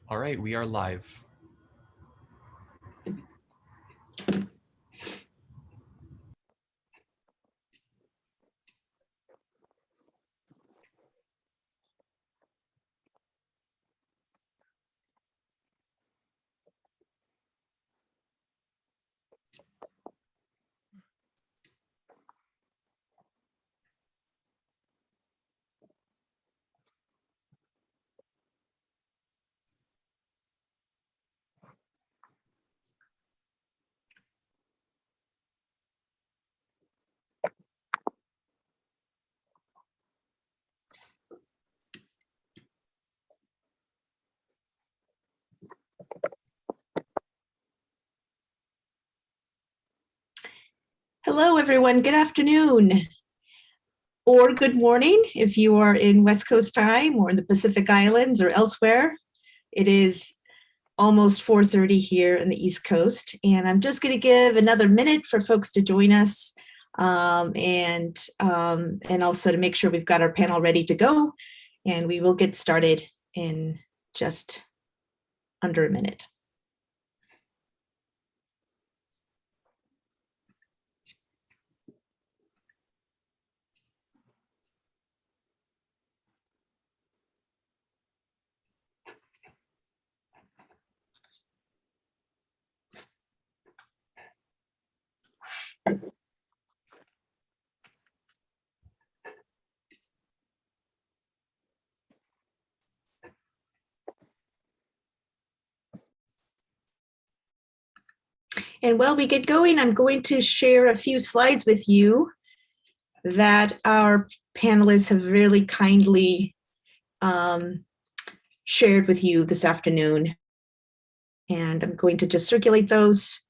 All right, we are live. Hello, everyone. Good afternoon or good morning if you are in West Coast time or in the Pacific Islands or elsewhere. It is almost 4:30 here in the East Coast, and I'm just going to give another minute for folks to join us and also to make sure we've got our panel ready to go, and we will get started in just under a minute. And while we get going, I'm going to share a few slides with you that our panelists have really kindly shared with you this afternoon. And I'm going to just circulate those,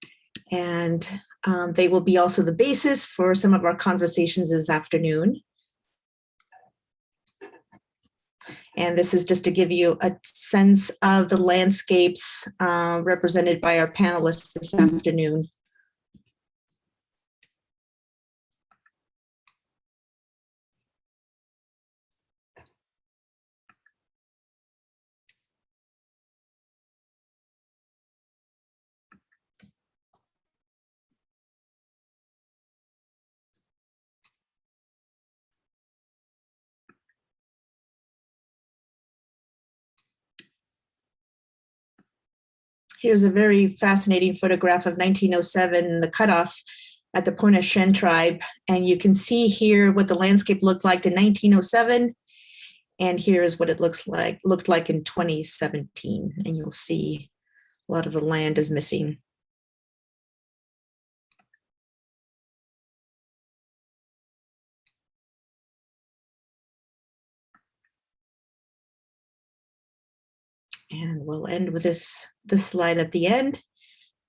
and they will be also the basis for some of our conversations this afternoon. And this is just to give you a sense of the landscapes represented by our panelists this afternoon. Here's a very fascinating photograph of 1907, the cutoff at the Pointe-au-Chien tribe. And you can see here what the landscape looked like in 1907. And here's what it looked like in 2017. And you'll see a lot of the land is missing. And we'll end with this slide at the end.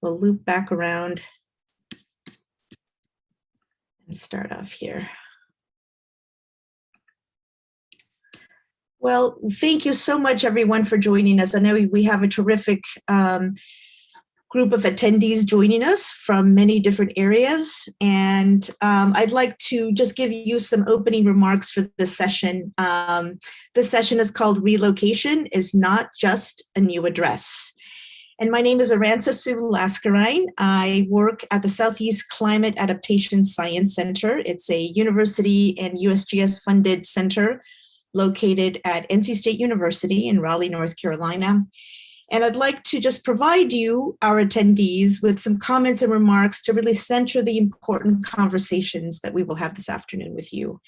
We'll loop back around and start off here. Well, thank you so much, everyone, for joining us. I know we have a terrific group of attendees joining us from many different areas. And I'd like to just give you some opening remarks for this session. This session is called Relocation is Not Just a New Address. And my name is Arantxa Sue Laskarine. I work at the Southeast Climate Adaptation Science Center. It's a university and USGS funded center located at NC State University in Raleigh, North Carolina. And I'd like to just provide you, our attendees, with some comments and remarks to really center the important conversations that we will have this afternoon with you.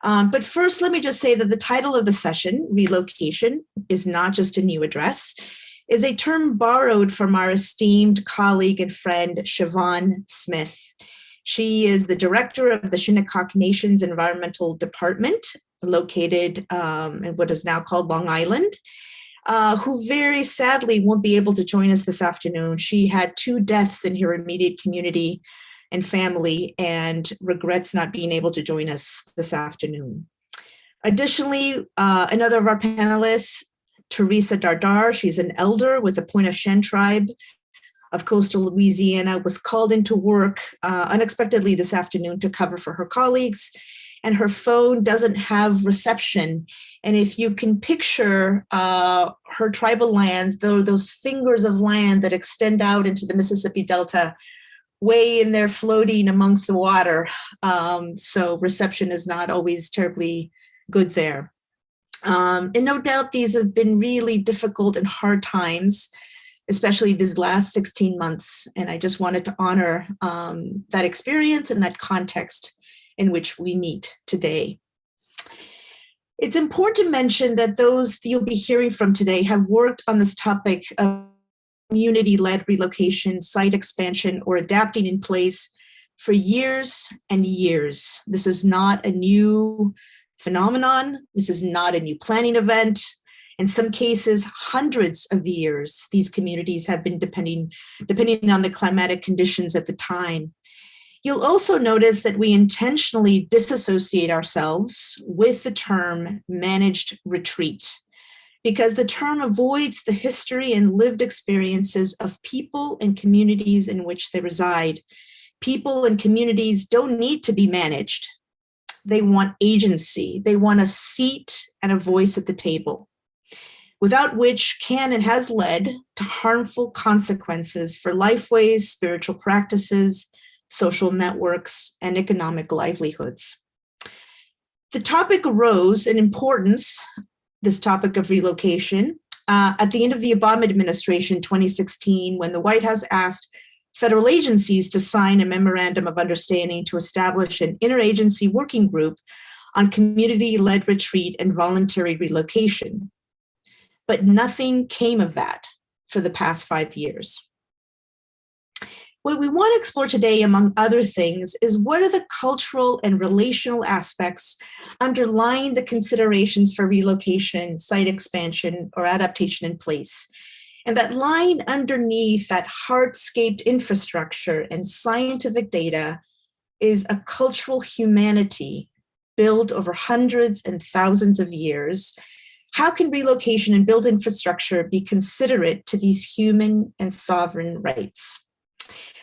But first, let me just say that the title of the session, Relocation is Not Just a New Address, is a term borrowed from our esteemed colleague and friend, Siobhan Smith. She is the director of the Shinnecock Nations Environmental Department, located in what is now called Long Island, who very sadly won't be able to join us this afternoon. She had 2 deaths in her immediate community and family and regrets not being able to join us this afternoon. Additionally, another of our panelists, Teresa Dardar, she's an elder with the Pointe-au-Chien tribe, of coastal Louisiana was called into work unexpectedly this afternoon to cover for her colleagues, and her phone doesn't have reception. And if you can picture her tribal lands, those fingers of land that extend out into the Mississippi Delta, way in there floating amongst the water. So reception is not always terribly good there. And no doubt these have been really difficult and hard times, especially these last 16 months. And I just wanted to honor that experience and that context in which we meet today. It's important to mention that those you'll be hearing from today have worked on this topic of community-led relocation, site expansion, or adapting in place for years and years. This is not a new phenomenon. This is not a new planning event. In some cases, hundreds of years, these communities have been depending on the climatic conditions at the time. You'll also notice that we intentionally disassociate ourselves with the term managed retreat, because the term avoids the history and lived experiences of people and communities in which they reside. People and communities don't need to be managed. They want agency. They want a seat and a voice at the table, without which can and has led to harmful consequences for lifeways, spiritual practices, social networks, and economic livelihoods. The topic arose in importance, this topic of relocation, at the end of the Obama administration, 2016, when the White House asked federal agencies to sign a memorandum of understanding to establish an interagency working group on community-led retreat and voluntary relocation. But nothing came of that for the past 5 years. What we want to explore today, among other things, is what are the cultural and relational aspects underlying the considerations for relocation, site expansion, or adaptation in place. And that lying underneath that hardscaped infrastructure and scientific data is a cultural humanity built over hundreds and thousands of years. How can relocation and built infrastructure be considerate to these human and sovereign rights?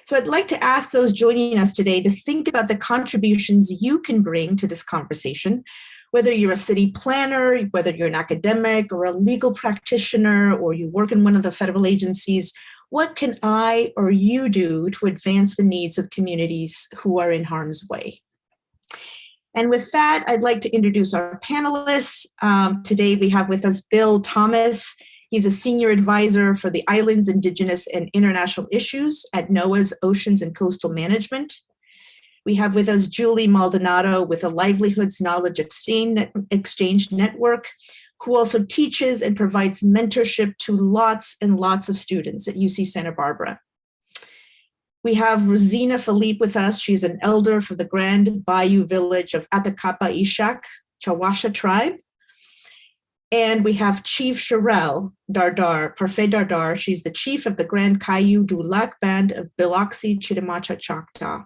So I'd like to ask those joining us today to think about the contributions you can bring to this conversation, whether you're a city planner, whether you're an academic or a legal practitioner, or you work in one of the federal agencies. What can I or you do to advance the needs of communities who are in harm's way? And with that, I'd like to introduce our panelists. Today we have with us Bill Thomas. He's a senior advisor for the Islands, Indigenous, and International Issues at NOAA's Oceans and Coastal Management. We have with us Julie Maldonado with a Livelihoods Knowledge Exchange Network, who also teaches and provides mentorship to lots and lots of students at UC Santa Barbara. We have Rosina Philippe with us. She's an elder for the Grand Bayou Village of Atacapa Ishak, Chawasha tribe. And we have Chief Sherelle Dardar, Parfait Dardar. She's the chief of the Grand Kayu du Lac Band of Biloxi, Chitimacha, Choctaw.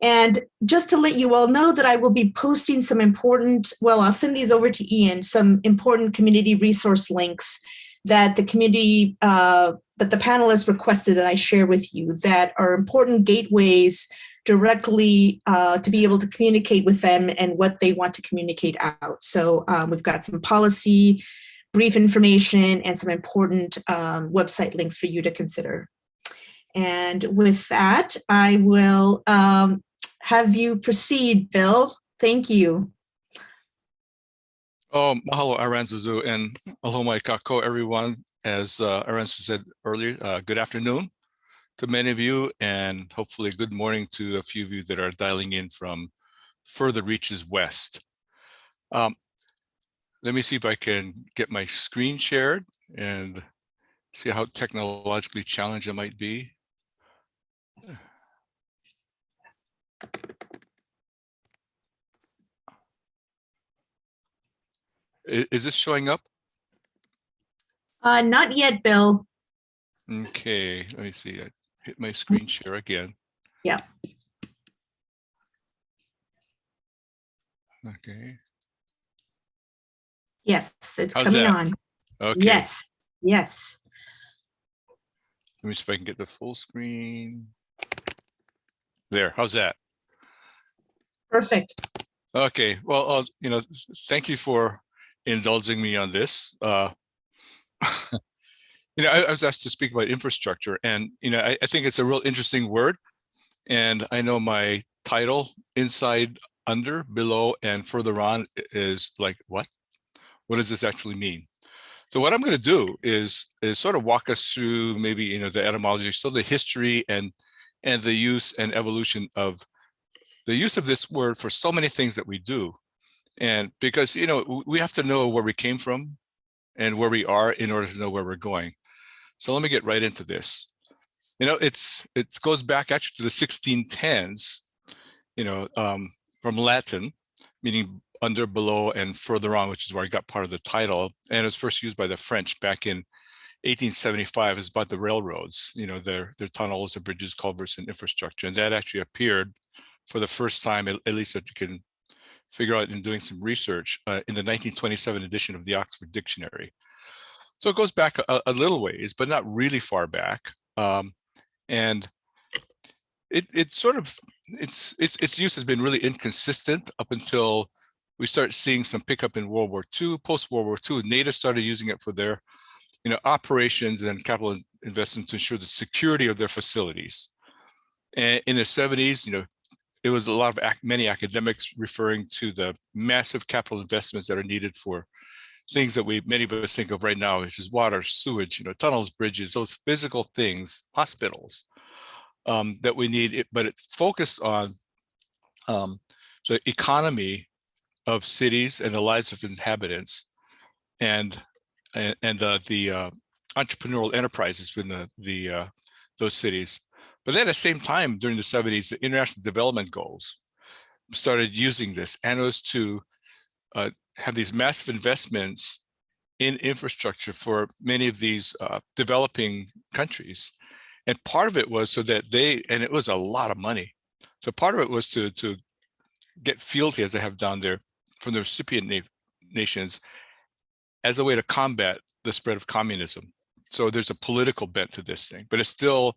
And just to let you all know that I will be posting some important, well, I'll send these over to Ian, some important community resource links that the community, that the panelists requested that I share with you that are important gateways directly to be able to communicate with them and what they want to communicate out. So we've got some policy, brief information, and some important website links for you to consider. And with that, I will have you proceed, Bill. Thank you. Oh, mahalo Aranzazu and aloha kako everyone. As Aranzazu said earlier, good afternoon to many of you, and hopefully good morning to a few of you that are dialing in from further reaches west. Let me see if I can get my screen shared and see how technologically challenged it might be. Is this showing up? Not yet, Bill. Okay, let me see. I hit my screen share again. Yeah. Okay. Yes, it's How's coming that? on. Okay. Yes, yes. Let me see if I can get the full screen. There, how's that? Perfect. Okay, well, thank you for indulging me on this. I was asked to speak about infrastructure, and I think it's a real interesting word. And I know my title, inside, under, below, and further on, is like, what? What does this actually mean? So what I'm going to do is sort of walk us through maybe the etymology, so the history and the use and evolution of the use of this word for so many things that we do. And because we have to know where we came from and where we are in order to know where we're going. So let me get right into this. It goes back actually to the 1610s, from Latin, meaning under, below, and further on, which is where I got part of the title. And it was first used by the French back in 1875. It's about the railroads, their tunnels, their bridges, culverts, and infrastructure. And that actually appeared for the first time, at least that you can figure out in doing some research, in the 1927 edition of the Oxford Dictionary. So it goes back a little ways, but not really far back. And its use has been really inconsistent up until we start seeing some pickup in World War II. Post World War II, NATO started using it for their operations and capital investment to ensure the security of their facilities. And in the 70s, it was a lot of many academics referring to the massive capital investments that are needed for things that many of us think of right now, which is water, sewage, tunnels, bridges, those physical things, hospitals, that we need. But it focused on the economy of cities and the lives of inhabitants, and the entrepreneurial enterprises within those cities. But then at the same time, during the 70s, the International Development Goals started using this, and it was to have these massive investments in infrastructure for many of these developing countries. And part of it was so that and it was a lot of money. So part of it was to get fealty, as they have down there, from the recipient nations as a way to combat the spread of communism. So there's a political bent to this thing, but it's still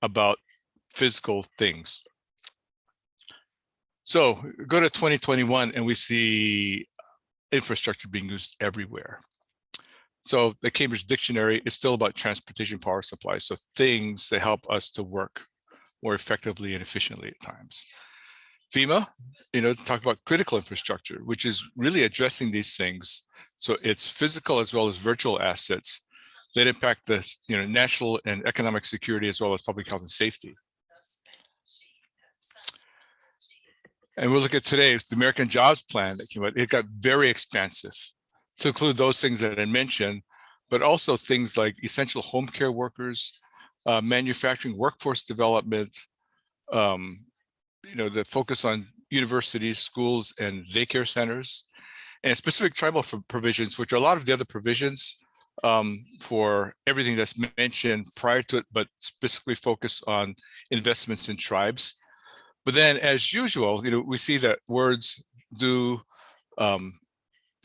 about physical things. So go to 2021 and we see infrastructure being used everywhere. So the Cambridge Dictionary is still about transportation power supply. So things that help us to work more effectively and efficiently at times. FEMA, talk about critical infrastructure, which is really addressing these things. So it's physical as well as virtual assets that impact the national and economic security as well as public health and safety. And we'll look at today, the American Jobs Plan that came out. It got very expansive to include those things that I mentioned, but also things like essential home care workers, manufacturing, workforce development, the focus on universities, schools, and daycare centers, and specific tribal provisions, which are a lot of the other provisions for everything that's mentioned prior to it, but specifically focused on investments in tribes. But then, as usual, we see that words do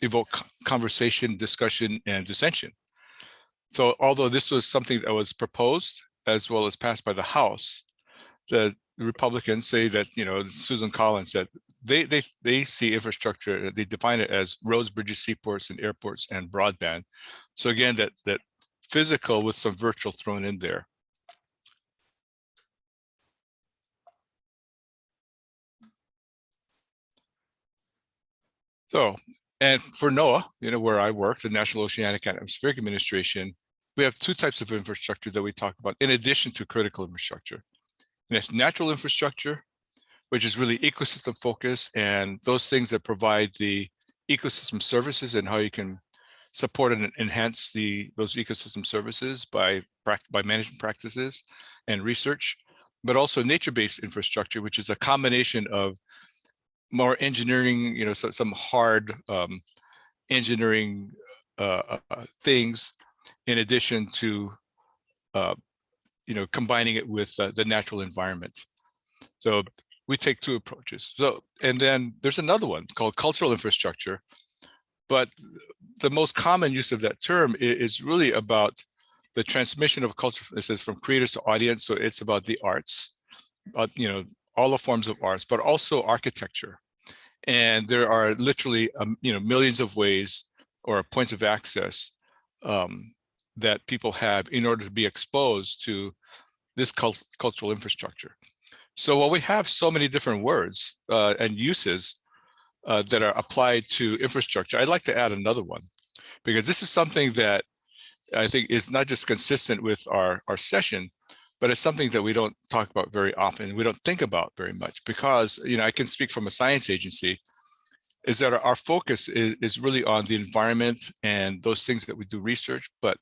evoke conversation, discussion, and dissension. So although this was something that was proposed as well as passed by the House, the Republicans say that, Susan Collins said they see infrastructure, they define it as roads, bridges, seaports, and airports, and broadband. So again, that physical with some virtual thrown in there. So, and for NOAA, where I work, the National Oceanic and Atmospheric Administration, we have two types of infrastructure that we talk about in addition to critical infrastructure. And that's natural infrastructure, which is really ecosystem focused, and those things that provide the ecosystem services and how you can support and enhance those ecosystem services by management practices and research, but also nature-based infrastructure, which is a combination of more engineering, some hard engineering things, in addition to combining it with the natural environment. So we take two approaches. So, and then there's another one called cultural infrastructure, but the most common use of that term is really about the transmission of culture, it says from creators to audience. So it's about the arts, all the forms of arts, but also architecture. And there are literally, millions of ways or points of access that people have in order to be exposed to this cultural infrastructure. So while we have so many different words and uses that are applied to infrastructure, I'd like to add another one, because this is something that I think is not just consistent with our session, but it's something that we don't talk about very often. We don't think about very much because, I can speak from a science agency, is that our focus is really on the environment and those things that we do research. But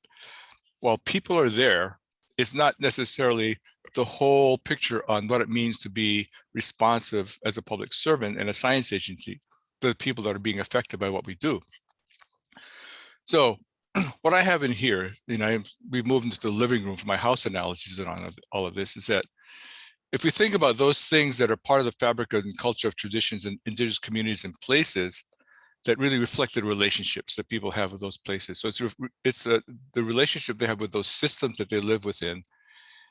while people are there, it's not necessarily the whole picture on what it means to be responsive as a public servant and a science agency to the people that are being affected by what we do. So what I have in here, we've moved into the living room for my house analogies and on all of this, is that if we think about those things that are part of the fabric and culture of traditions and indigenous communities and places that really reflect the relationships that people have with those places. So it's the relationship they have with those systems that they live within,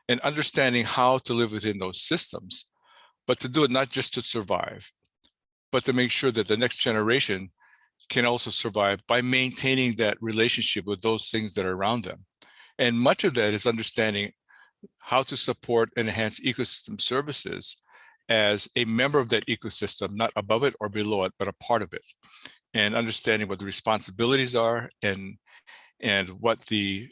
and understanding how to live within those systems, but to do it not just to survive, but to make sure that the next generation can also survive by maintaining that relationship with those things that are around them. And much of that is understanding how to support and enhance ecosystem services as a member of that ecosystem, not above it or below it, but a part of it. And understanding what the responsibilities are and what the,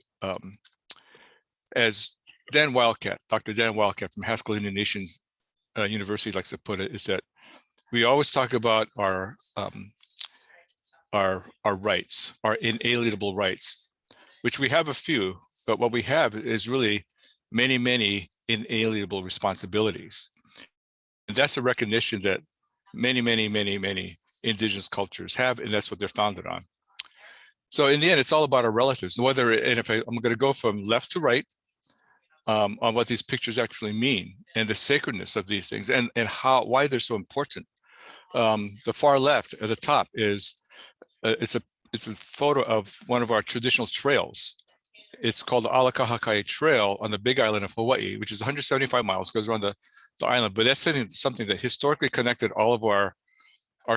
as Dr. Dan Wildcat from Haskell Indian Nations University likes to put it, is that we always talk about our rights, our inalienable rights, which we have a few, but what we have is really many, many inalienable responsibilities. And that's a recognition that many, many, many, many indigenous cultures have, and that's what they're founded on. So in the end, it's all about our relatives. I'm going to go from left to right on what these pictures actually mean and the sacredness of these things and why they're so important. The far left at the top is it's a photo of one of our traditional trails. It's called the Kahakai Trail on the Big Island of Hawaii, which is 175 miles, goes around the island. But that's something that historically connected all of our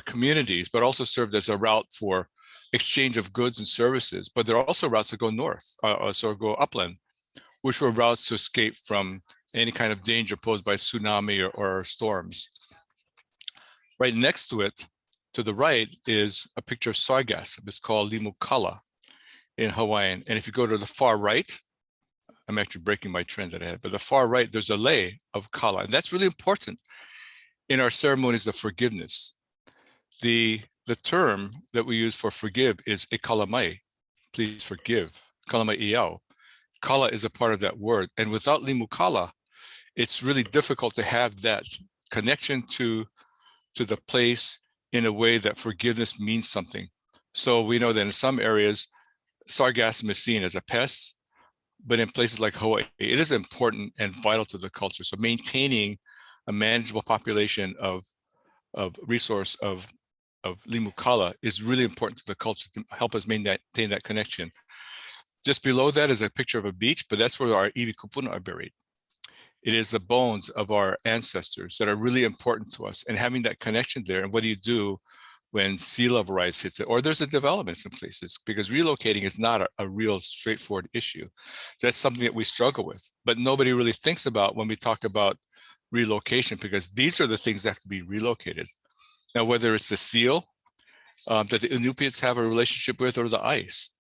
communities, but also served as a route for exchange of goods and services. But there are also routes that go north, so go upland, which were routes to escape from any kind of danger posed by tsunami or storms. Right next to it, to the right, is a picture of sargassum. It's called limukala in Hawaiian. And if you go to the far right, I'm actually breaking my trend that I had, but the far right, there's a lei of kala. And that's really important in our ceremonies of forgiveness. The term that we use for forgive is e kalamai, please forgive, kalamai iau. Kala is a part of that word. And without limukala, it's really difficult to have that connection to the place in a way that forgiveness means something. So we know that in some areas, sargassum is seen as a pest, but in places like Hawaii, it is important and vital to the culture. So maintaining a manageable population of resource of limukala is really important to the culture to help us maintain that connection. Just below that is a picture of a beach, but that's where our iwi kupuna are buried. It is the bones of our ancestors that are really important to us, and having that connection there. And what do you do when sea level rise hits it, or there's a development in some places, because relocating is not a real straightforward issue. That's something that we struggle with, but nobody really thinks about when we talk about relocation, because these are the things that have to be relocated. Now, whether it's the seal that the Inupiats have a relationship with, or the ice,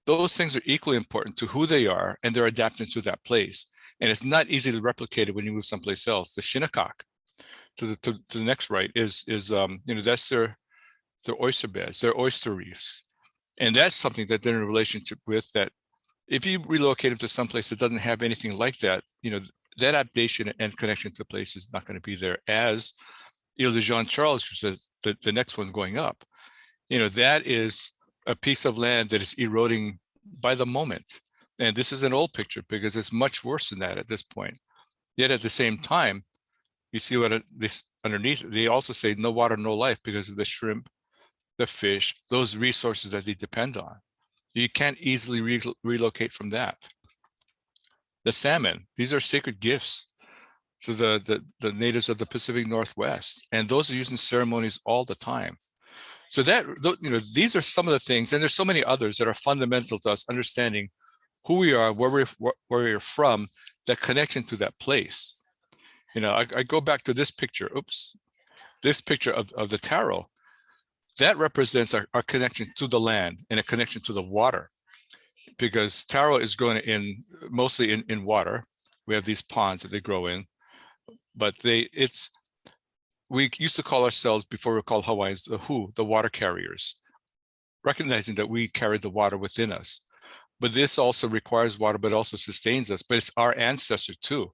those things are equally important to who they are, and they're adapted to that place. And it's not easily replicated when you move someplace else. The Shinnecock to the next right is that's their oyster beds, their oyster reefs. And that's something that they're in a relationship with, that if you relocate them to someplace that doesn't have anything like that, that adaptation and connection to the place is not going to be there. As Ile de Jean Charles, which is the next one going up, that is a piece of land that is eroding by the moment. And this is an old picture because it's much worse than that at this point. Yet at the same time, you see what this underneath, they also say no water, no life, because of the shrimp, the fish, those resources that they depend on. You can't easily relocate from that. the salmon. These are sacred gifts to the natives of the Pacific Northwest. And those are used in ceremonies all the time. So that, these are some of the things, and there's so many others that are fundamental to us understanding who we are, where we're from, that connection to that place. I go back to this picture, this picture of the taro. That represents our connection to the land and a connection to the water, because taro is grown mostly in water. We have these ponds that they grow in, but we used to call ourselves, before we were called Hawaiians, the water carriers, recognizing that we carry the water within us. But this also requires water, but also sustains us. But it's our ancestor too.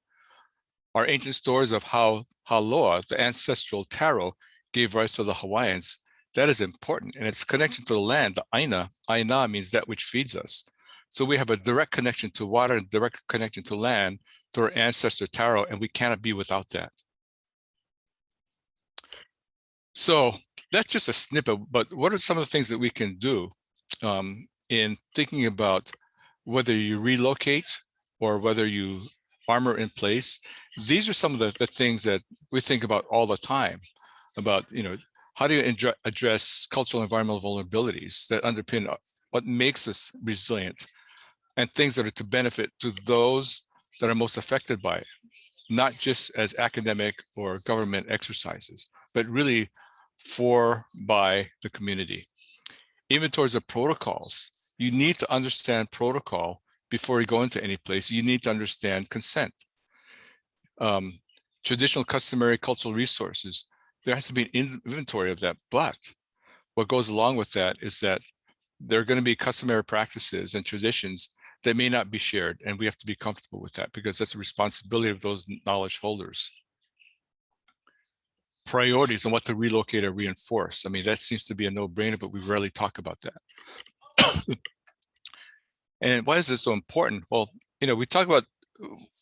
Our ancient stories of how Loa, the ancestral taro, gave rise to the Hawaiians, that is important. And its connection to the land, the aina means that which feeds us. So we have a direct connection to water and direct connection to land through our ancestor taro, and we cannot be without that. So that's just a snippet, but what are some of the things that we can do in thinking about whether you relocate or whether you armor in place? These are some of the things that we think about all the time about, how do you address cultural and environmental vulnerabilities that underpin what makes us resilient, and things that are to benefit to those that are most affected by it, not just as academic or government exercises, but really by the community. Inventories of protocols. You need to understand protocol before you go into any place. You need to understand consent. Traditional, customary, cultural resources. There has to be an inventory of that. But what goes along with that is that there are going to be customary practices and traditions that may not be shared, and we have to be comfortable with that, because that's a responsibility of those knowledge holders. Priorities on what to relocate or reinforce. I mean, that seems to be a no-brainer, but we rarely talk about that. And why is this so important? Well, we talk about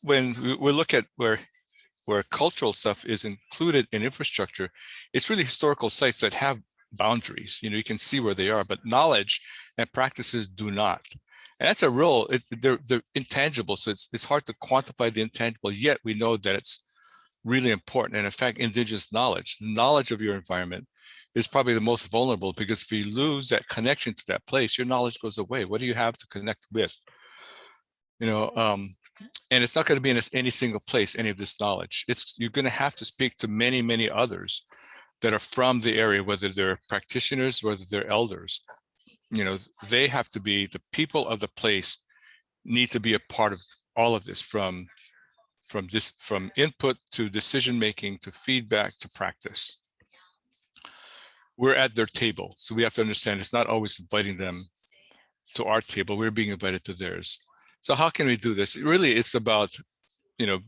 when we look at where cultural stuff is included in infrastructure, it's really historical sites that have boundaries. You can see where they are, but knowledge and practices do not. And that's they're intangible, so it's hard to quantify the intangible, yet we know that it's really important. And in fact, indigenous knowledge of your environment is probably the most vulnerable, because if you lose that connection to that place, your knowledge goes away. What do you have to connect with? And it's not going to be in any single place, any of this knowledge. You're going to have to speak to many, many others that are from the area, whether they're practitioners, whether they're elders. They have to be, the people of the place need to be a part of all of this, from input to decision making to feedback to practice. We're at their table, so we have to understand it's not always inviting them to our table. We're being invited to theirs. So how can we do this? Really, it's about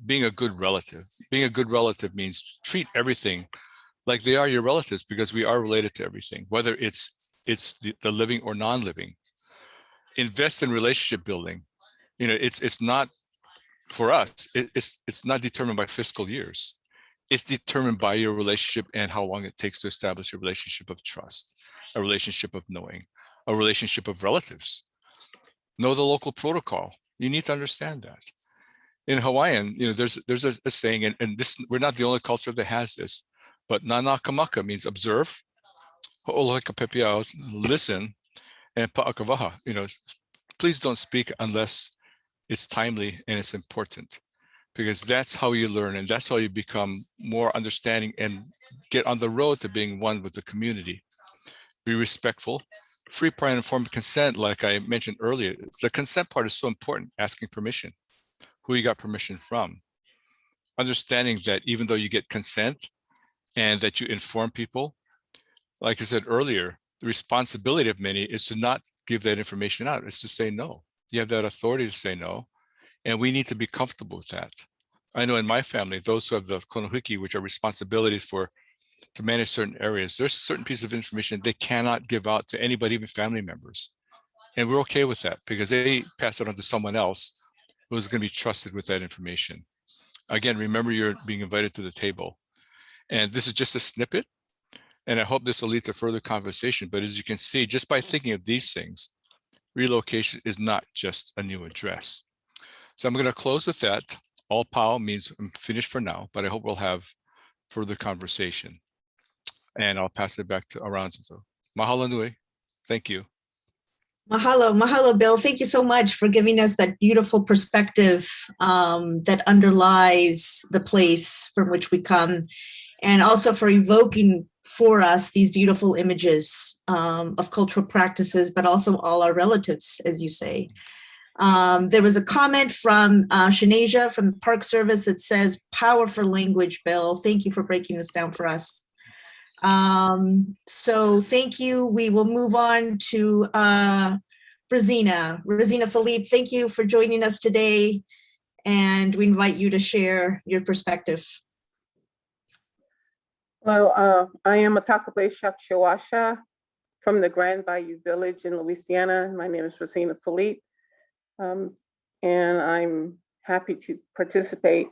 being a good relative. Being a good relative means treat everything like they are your relatives, because we are related to everything, whether it's the living or non-living. Invest in relationship building. It's not, for us, it's not determined by fiscal years. It's determined by your relationship and how long it takes to establish a relationship of trust, a relationship of knowing, a relationship of relatives. Know the local protocol. You need to understand that. In Hawaiian, there's a saying, and this, we're not the only culture that has this, but nanakamaka means observe, ho'olakapepiao, listen, and pa'akavaha, please don't speak unless it's timely and it's important, because that's how you learn, and that's how you become more understanding and get on the road to being one with the community. Be respectful, free, prior, and informed consent. Like I mentioned earlier, the consent part is so important. Asking permission, who you got permission from, understanding that even though you get consent and that you inform people, like I said earlier, the responsibility of many is to not give that information out. It's to say no. You have that authority to say no, and we need to be comfortable with that. I know in my family, those who have the konohiki, which are responsibilities to manage certain areas, there's certain pieces of information they cannot give out to anybody, even family members. And we're okay with that, because they pass it on to someone else who's going to be trusted with that information. Again, remember, you're being invited to the table. And this is just a snippet, and I hope this will lead to further conversation. But as you can see, just by thinking of these things, relocation is not just a new address. So I'm going to close with that. All pow means I'm finished for now, but I hope we'll have further conversation. And I'll pass it back to Aranza. Mahalo nui. Thank you. Mahalo, mahalo, Bill. Thank you so much for giving us that beautiful perspective that underlies the place from which we come, and also for evoking for us these beautiful images of cultural practices, but also all our relatives, as you say. There was a comment from Shanasia from the Park Service that says, powerful language, Bill. Thank you for breaking this down for us. So thank you. We will move on to Rosina. Rosina Philippe, thank you for joining us today. And we invite you to share your perspective. Well, I am a Takabe Shakshawasha from the Grand Bayou Village in Louisiana. My name is Rosina Philippe, and I'm happy to participate.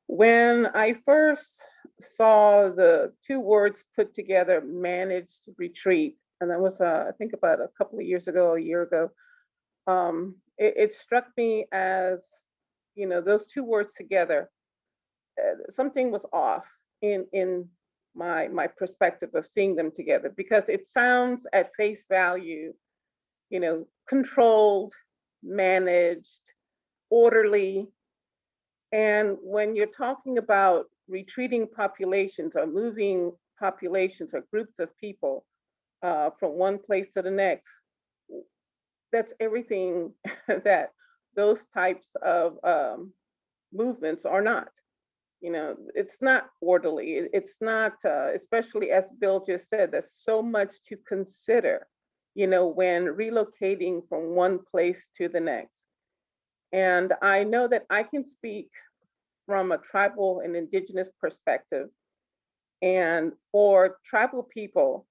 When I first saw the two words put together, managed retreat, and that was, I think about a couple of years ago, a year ago, it struck me as, you know, those two words together, something was off in my perspective of seeing them together, because it sounds at face value, you know, controlled, managed, orderly. And when you're talking about retreating populations or moving populations or groups of people from one place to the next, that's everything that those types of movements are not. You know, it's not orderly. It's not, especially as Bill just said, there's so much to consider, you know, when relocating from one place to the next. And I know that I can speak from a tribal and indigenous perspective. And for tribal people,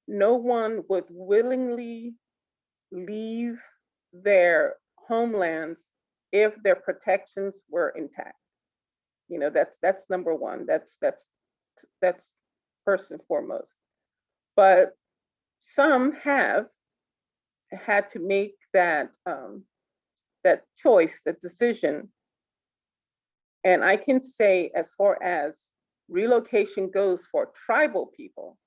no one would willingly leave their homelands if their protections were intact. You know, that's number one. That's first and foremost. But some have had to make that that choice, that decision. And I can say, as far as relocation goes for tribal people,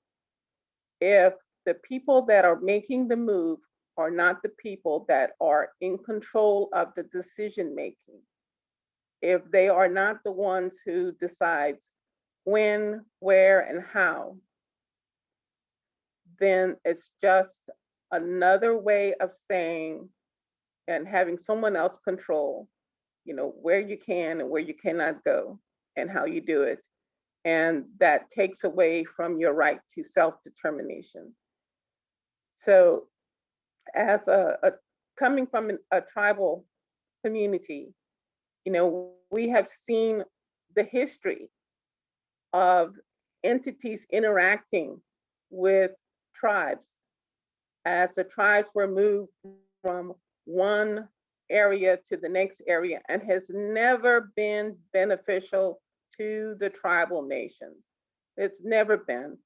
if the people that are making the move are not the people that are in control of the decision making, if they are not the ones who decides when, where, and how, then it's just another way of saying and having someone else control, you know, where you can and where you cannot go and how you do it. And that takes away from your right to self-determination. So as coming from a tribal community, you know, we have seen the history of entities interacting with tribes as the tribes were moved from one area to the next area, and has never been beneficial to the tribal nations. It's never been.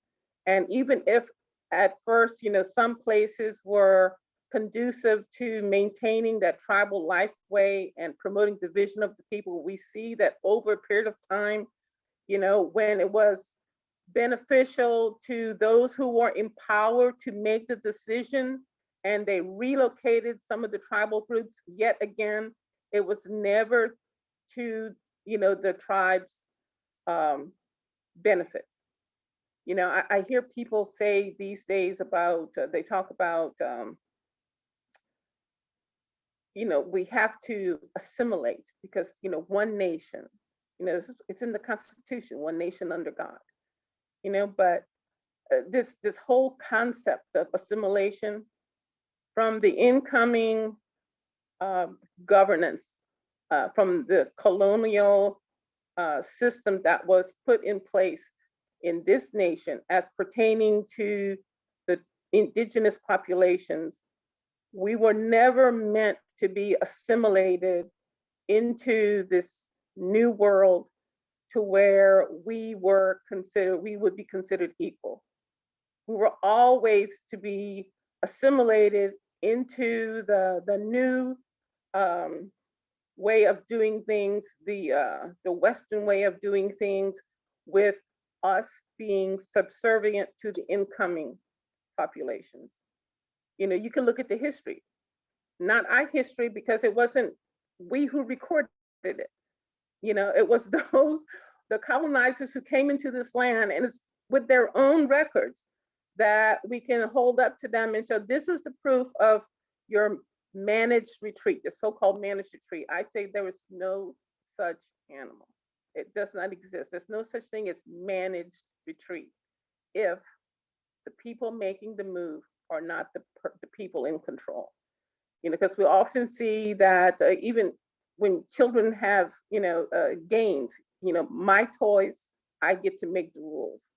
And even if at first, you know, some places were conducive to maintaining that tribal life way and promoting division of the people, we see that over a period of time, you know, when it was beneficial to those who were empowered to make the decision and they relocated some of the tribal groups, yet again, it was never to, you know, the tribe's benefit. You know, I hear people say these days about, they talk about, you know, we have to assimilate because, you know, one nation, you know, it's in the Constitution, one nation under God, you know, but this whole concept of assimilation from the incoming governance, from the colonial system that was put in place in this nation as pertaining to the indigenous populations, we were never meant to be assimilated into this new world to where we would be considered equal. We were always to be assimilated into the new way of doing things, the Western way of doing things, with us being subservient to the incoming populations. You know, you can look at the history, not our history, because it wasn't we who recorded it. You know, it was the colonizers who came into this land, and it's with their own records that we can hold up to them and show this is the proof of your managed retreat, the so-called managed retreat. I say there is no such animal. It does not exist. There's no such thing as managed retreat if the people making the move are not the people in control. You know, because we often see that even when children have, you know, games, you know, my toys, I get to make the rules.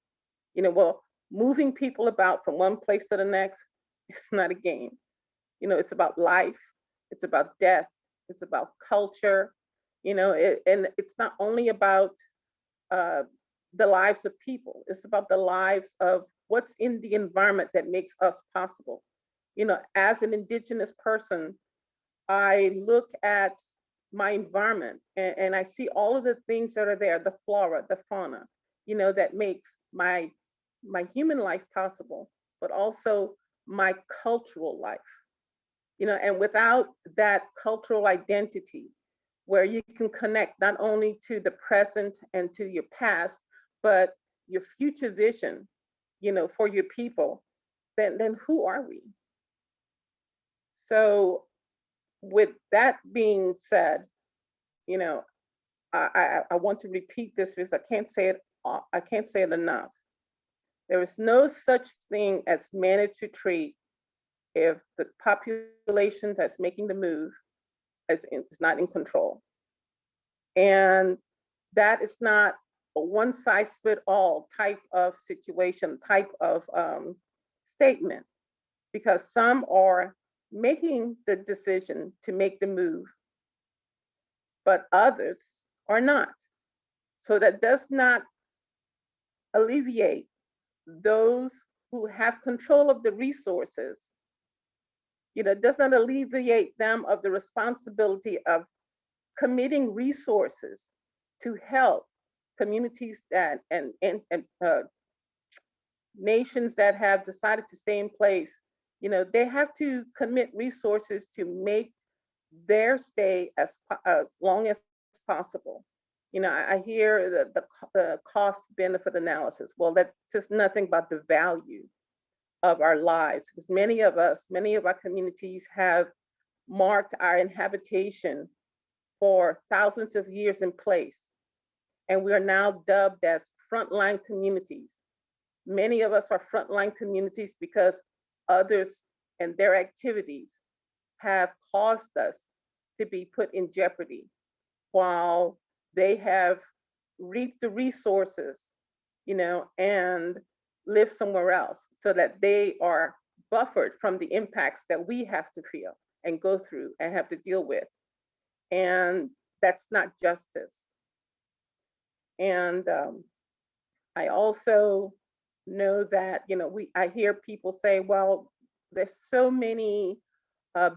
You know, well, moving people about from one place to the next, it's not a game. You know, it's about life, it's about death, it's about culture, you know, and it's not only about the lives of people, it's about the lives of what's in the environment that makes us possible. You know, as an Indigenous person, I look at my environment and I see all of the things that are there, the flora, the fauna, you know, that makes my human life possible, but also my cultural life. You know, and without that cultural identity, where you can connect not only to the present and to your past, but your future vision, you know, for your people, then who are we? So with that being said, you know, I want to repeat this because I can't say it enough. There is no such thing as managed retreat if the population that's making the move is not in control. And that is not a one size fit all type of situation, type of statement, because some are making the decision to make the move, but others are not. So that does not alleviate those who have control of the resources. You know, it does not alleviate them of the responsibility of committing resources to help communities that and nations that have decided to stay in place. You know, they have to commit resources to make their stay as long as possible. You know, I hear the cost benefit analysis. Well, that says nothing about the value of our lives, because many of our communities have marked our inhabitation for thousands of years in place. And we are now dubbed as frontline communities. Many of us are frontline communities because others and their activities have caused us to be put in jeopardy while they have reaped the resources, you know, and live somewhere else so that they are buffered from the impacts that we have to feel and go through and have to deal with. And that's not justice. And I also know that, you know, I hear people say, well, there's so many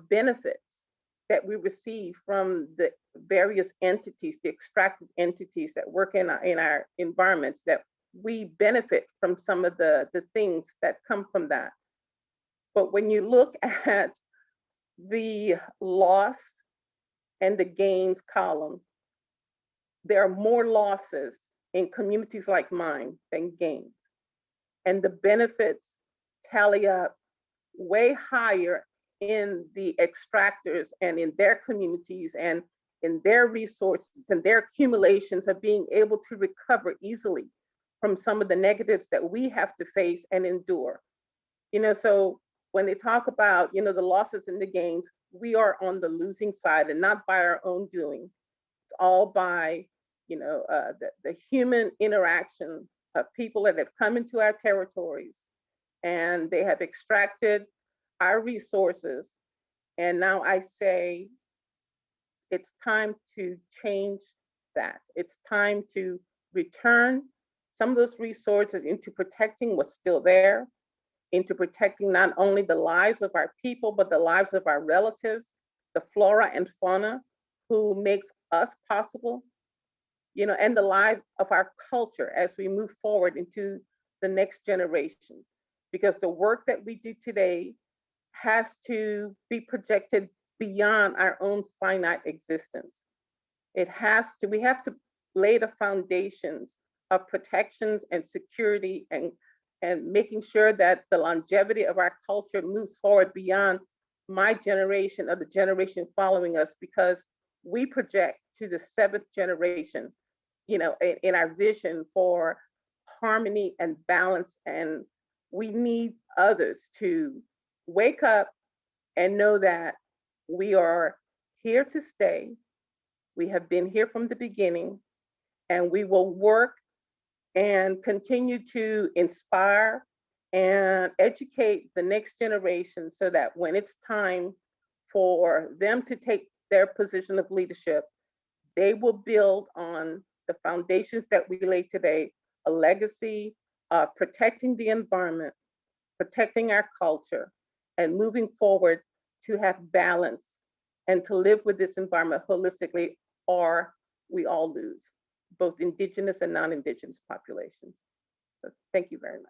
benefits that we receive from the various entities, the extractive entities that work in our environments, that we benefit from some of the things that come from that. But when you look at the loss and the gains column, there are more losses in communities like mine than gains. And the benefits tally up way higher in the extractors and in their communities and in their resources and their accumulations of being able to recover easily from some of the negatives that we have to face and endure. You know, so when they talk about, you know, the losses and the gains, we are on the losing side, and not by our own doing. It's all by, you know, the human interaction of people that have come into our territories and they have extracted our resources. And now I say, it's time to change that. It's time to return some of those resources into protecting what's still there, into protecting not only the lives of our people, but the lives of our relatives, the flora and fauna who makes us possible, you know, and the life of our culture as we move forward into the next generations. Because the work that we do today has to be projected beyond our own finite existence. It has to, we have to lay the foundations of protections and security and making sure that the longevity of our culture moves forward beyond my generation or the generation following us, because we project to the 7th generation, you know, in our vision for harmony and balance. And we need others to wake up and know that we are here to stay. We have been here from the beginning, and we will work and continue to inspire and educate the next generation so that when it's time for them to take their position of leadership, they will build on the foundations that we lay today, a legacy of protecting the environment, protecting our culture, and moving forward to have balance and to live with this environment holistically, or we all lose, both Indigenous and non-Indigenous populations. So thank you very much.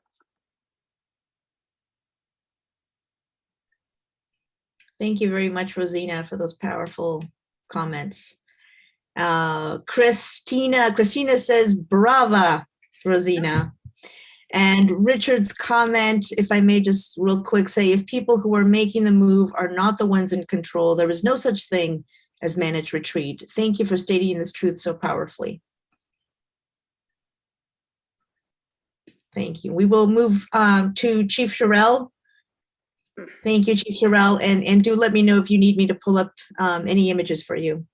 Thank you very much, Rosina, for those powerful comments. Christina says, brava, Rosina. And Richard's comment, if I may just real quick say, if people who are making the move are not the ones in control, there is no such thing as managed retreat. Thank you for stating this truth so powerfully. Thank you. We will move to Chief Sherrill. Thank you, Chief Sherrill. And do let me know if you need me to pull up any images for you.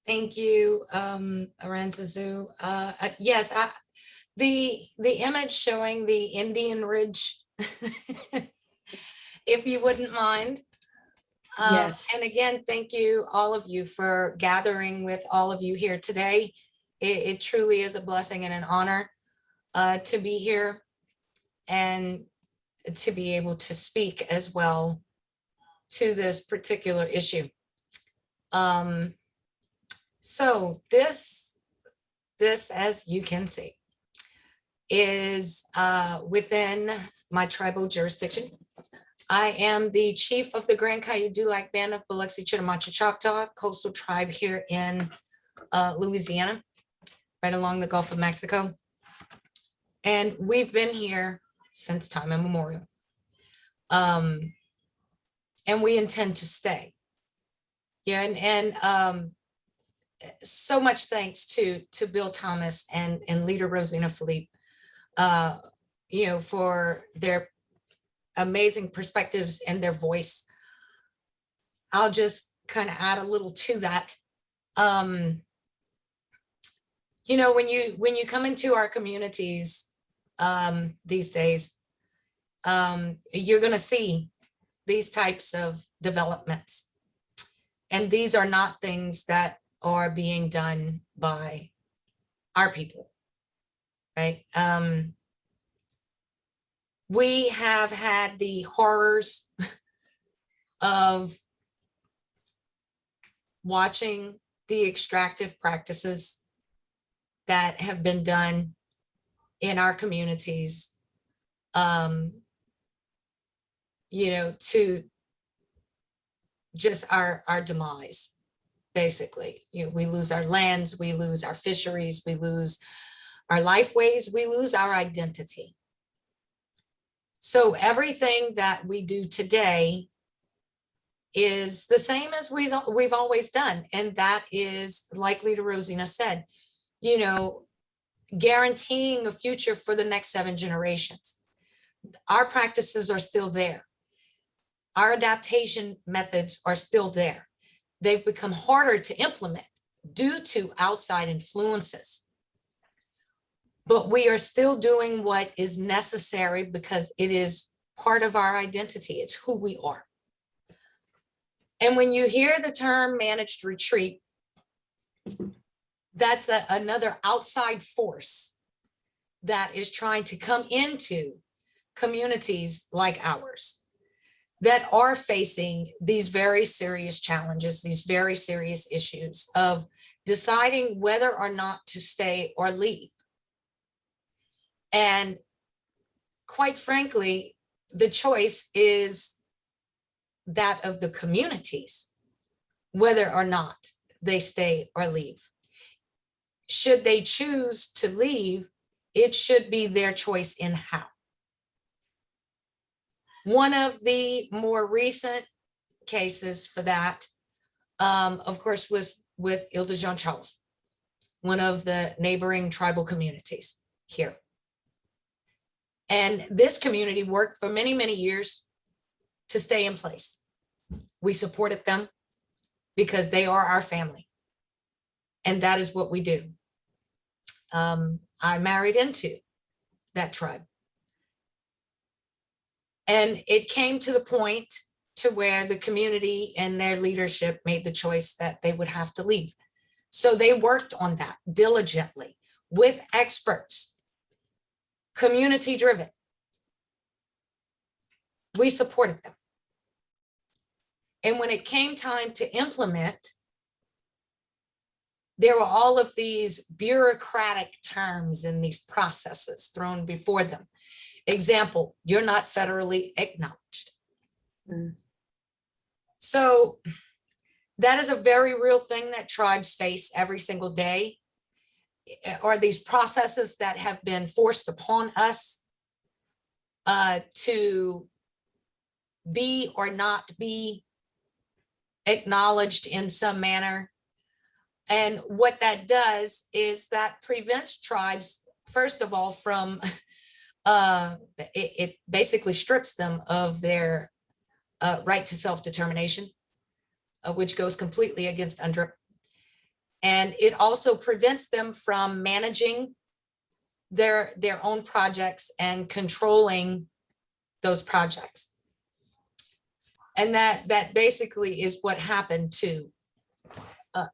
Thank you, Aranzazu. Yes, the image showing the Indian Ridge, if you wouldn't mind. Yes. And again, thank you, all of you, for gathering with all of you here today. It truly is a blessing and an honor to be here and to be able to speak as well to this particular issue. So this, as you can see, is within my tribal jurisdiction. I am the chief of the Grand Cayuga Band of Biloxi Chitimacha Choctaw coastal tribe here in Louisiana, right along the Gulf of Mexico. And we've been here since time immemorial. And we intend to stay. Yeah, and so much thanks to Bill Thomas and Leader Rosina Philippe, you know, for their amazing perspectives and their voice. I'll just kind of add a little to that. You know, when you come into our communities these days, you're going to see these types of developments. And these are not things that are being done by our people, right? We have had the horrors of watching the extractive practices that have been done in our communities, you know, to just our demise, basically. You know, we lose our lands, we lose our fisheries, we lose our lifeways, we lose our identity. So everything that we do today is the same as we've always done. And that is, like Leader Rosina said, you know, guaranteeing a future for the next 7 generations. Our practices are still there. Our adaptation methods are still there. They've become harder to implement due to outside influences. But we are still doing what is necessary because it is part of our identity. It's who we are. And when you hear the term managed retreat, that's another outside force that is trying to come into communities like ours. that are facing these very serious challenges, these very serious issues of deciding whether or not to stay or leave. And quite frankly, the choice is that of the communities, whether or not they stay or leave. Should they choose to leave, it should be their choice in how. One of the more recent cases for that, of course, was with Ile de Jean Charles, one of the neighboring tribal communities here. And this community worked for many, many years to stay in place. We supported them because they are our family. And that is what we do. I married into that tribe. And it came to the point to where the community and their leadership made the choice that they would have to leave. So they worked on that diligently with experts, community driven. We supported them. And when it came time to implement, there were all of these bureaucratic terms and these processes thrown before them. Example, you're not federally acknowledged. So that is a very real thing that tribes face every single day, are these processes that have been forced upon us to be or not be acknowledged in some manner. And what that does is that prevents tribes, first of all, from, it basically strips them of their right to self-determination, which goes completely against UNDRIP. And it also prevents them from managing their own projects and controlling those projects. And that basically is what happened to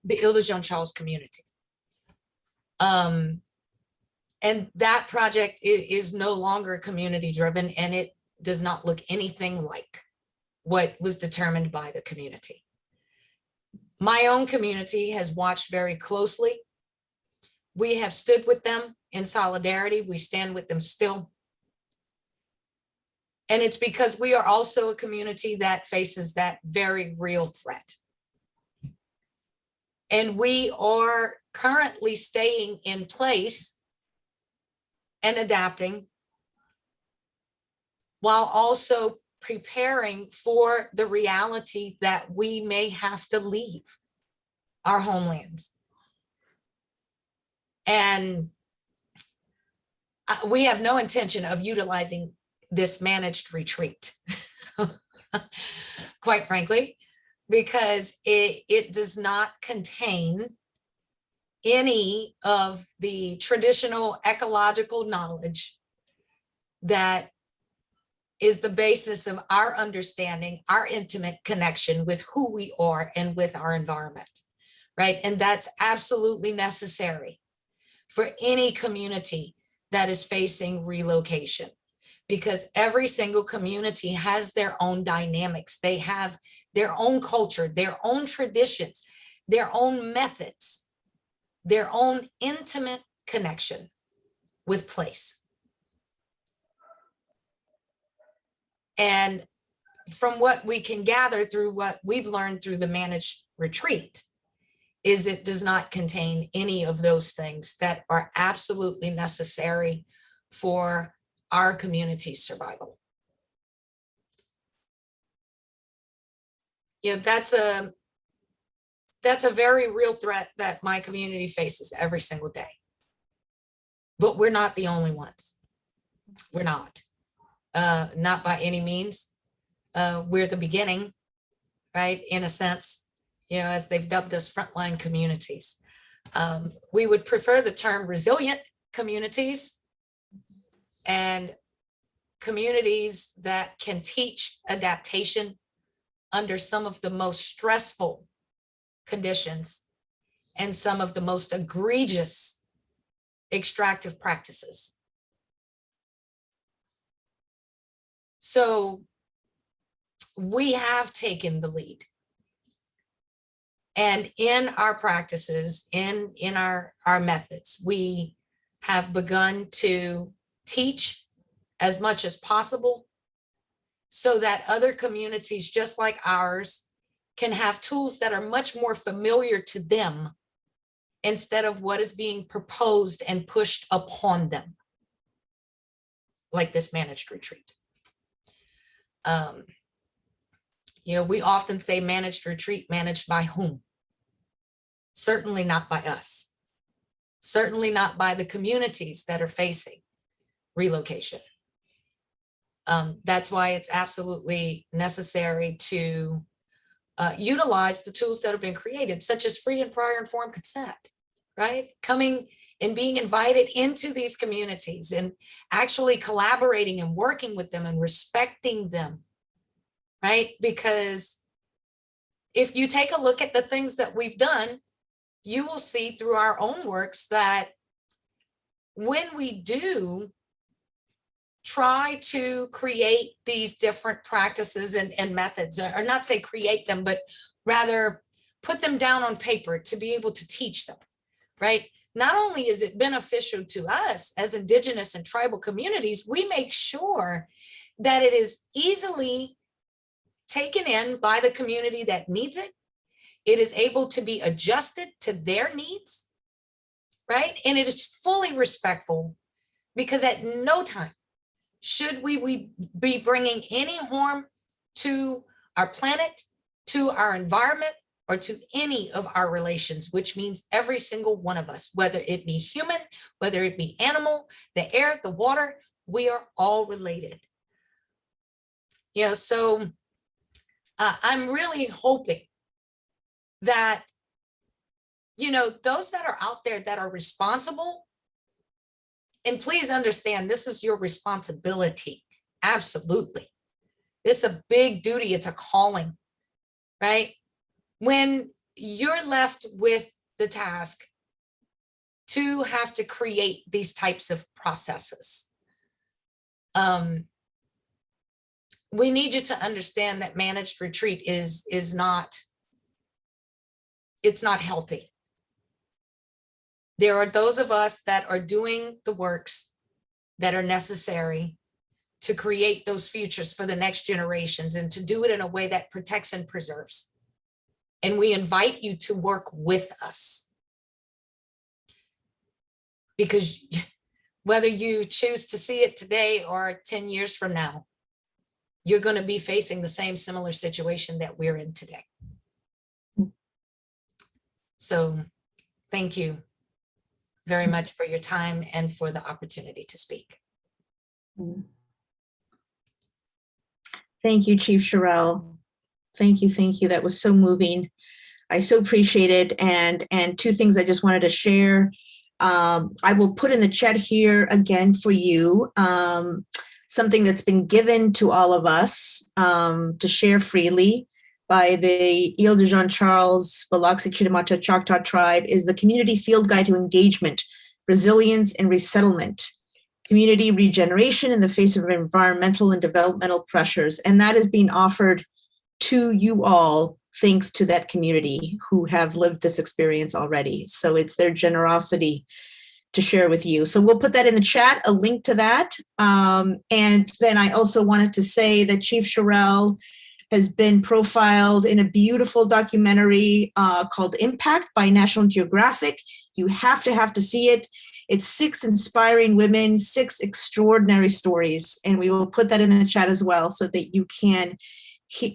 the Ile de Jean Charles community. And that project is no longer community driven, and it does not look anything like what was determined by the community. My own community has watched very closely. We have stood with them in solidarity. We stand with them still. And it's because we are also a community that faces that very real threat. And we are currently staying in place and adapting, while also preparing for the reality that we may have to leave our homelands. And we have no intention of utilizing this managed retreat, quite frankly, because it does not contain any of the traditional ecological knowledge that is the basis of our understanding, our intimate connection with who we are and with our environment, right? And that's absolutely necessary for any community that is facing relocation, because every single community has their own dynamics. They have their own culture, their own traditions, their own methods, their own intimate connection with place. And from what we can gather through what we've learned through the managed retreat, is it does not contain any of those things that are absolutely necessary for our community's survival. You know, that's a very real threat that my community faces every single day. But we're not the only ones. We're not by any means. We're the beginning, right? In a sense, you know, as they've dubbed us frontline communities. We would prefer the term resilient communities, and communities that can teach adaptation under some of the most stressful conditions and some of the most egregious extractive practices. So we have taken the lead. And in our practices, in our methods, we have begun to teach as much as possible so that other communities just like ours can have tools that are much more familiar to them instead of what is being proposed and pushed upon them, like this managed retreat. You know, we often say managed retreat, managed by whom? Certainly not by us. Certainly not by the communities that are facing relocation. That's why it's absolutely necessary to utilize the tools that have been created, such as free and prior informed consent, right? Coming and being invited into these communities and actually collaborating and working with them and respecting them, right? Because if you take a look at the things that we've done, you will see through our own works that when we do try to create these different practices and methods, or not say create them, but rather put them down on paper to be able to teach them, right? Not only is it beneficial to us as Indigenous and tribal communities, we make sure that it is easily taken in by the community that needs it. It is able to be adjusted to their needs, right? And it is fully respectful, because at no time should we be bringing any harm to our planet, to our environment, or to any of our relations, which means every single one of us, whether it be human, whether it be animal, the air, the water, we are all related. You know, so I'm really hoping that, you know, those that are out there that are responsible, and please understand, this is your responsibility. Absolutely. It's a big duty. It's a calling, right? When you're left with the task to have to create these types of processes, we need you to understand that managed retreat is not, it's not healthy. There are those of us that are doing the works that are necessary to create those futures for the next generations, and to do it in a way that protects and preserves. And we invite you to work with us, because whether you choose to see it today or 10 years from now, you're going to be facing the same similar situation that we're in today. So thank you very much for your time and for the opportunity to speak. Thank you, Chief Sherelle. Thank you, thank you. That was so moving. I so appreciate it. And two things I just wanted to share. I will put in the chat here again for you, something that's been given to all of us to share freely by the Ile de Jean Charles, Biloxi, Chitimacha, Choctaw Tribe, is the Community Field Guide to Engagement, Resilience, and Resettlement. Community regeneration in the face of environmental and developmental pressures. And that is being offered to you all, thanks to that community who have lived this experience already. So it's their generosity to share with you. So we'll put that in the chat, a link to that. And then I also wanted to say that Chief Sherelle has been profiled in a beautiful documentary called Impact by National Geographic. You have to see it. It's 6 inspiring women, 6 extraordinary stories. And we will put that in the chat as well, so that you can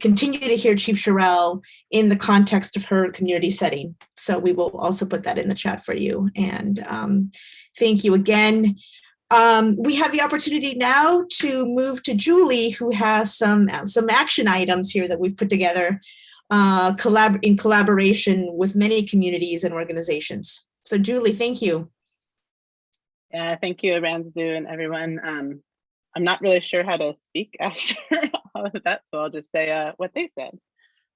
continue to hear Chief Sherelle in the context of her community setting. So we will also put that in the chat for you. And thank you again. We have the opportunity now to move to Julie, who has some action items here that we've put together in collaboration with many communities and organizations. So Julie, thank you. Yeah, thank you, Aranzu, and everyone. I'm not really sure how to speak after all of that, so I'll just say what they said.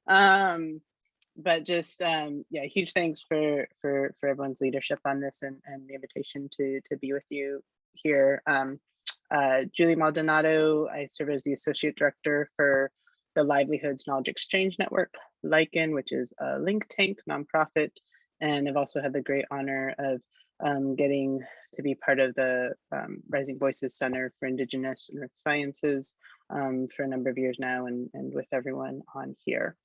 But just yeah, huge thanks for everyone's leadership on this, and the invitation to be with you here. Julie Maldonado, I serve as the Associate Director for the Livelihoods Knowledge Exchange Network, LICAN, which is a think tank nonprofit. And I've also had the great honor of getting to be part of the Rising Voices Center for Indigenous and Earth Sciences for a number of years now, and with everyone on here.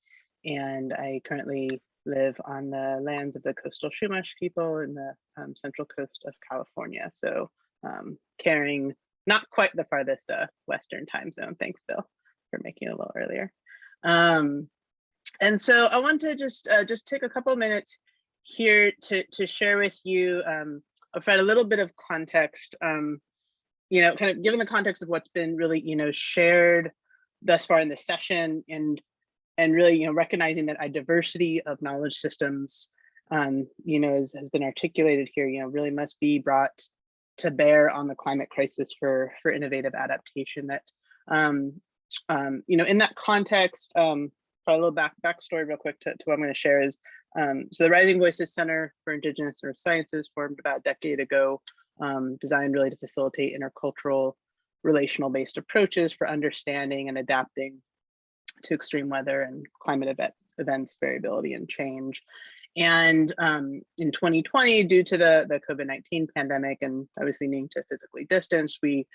And I currently live on the lands of the coastal Chumash people in the central coast of California. So carrying not quite the farthest Western time zone. Thanks, Bill, for making it a little earlier. And so I want to just take a couple of minutes here to share with you, I'll provide a little bit of context, you know, kind of given the context of what's been really, you know, shared thus far in this session, and really, you know, recognizing that a diversity of knowledge systems, you know, has been articulated here, you know, really must be brought to bear on the climate crisis for innovative adaptation. That, you know, in that context, for a little backstory real quick to what I'm going to share is, so the Rising Voices Center for Indigenous and Earth Sciences formed about a decade ago, designed really to facilitate intercultural, relational-based approaches for understanding and adapting to extreme weather and climate events, variability, and change. And in 2020, due to the COVID-19 pandemic and obviously needing to physically distance, we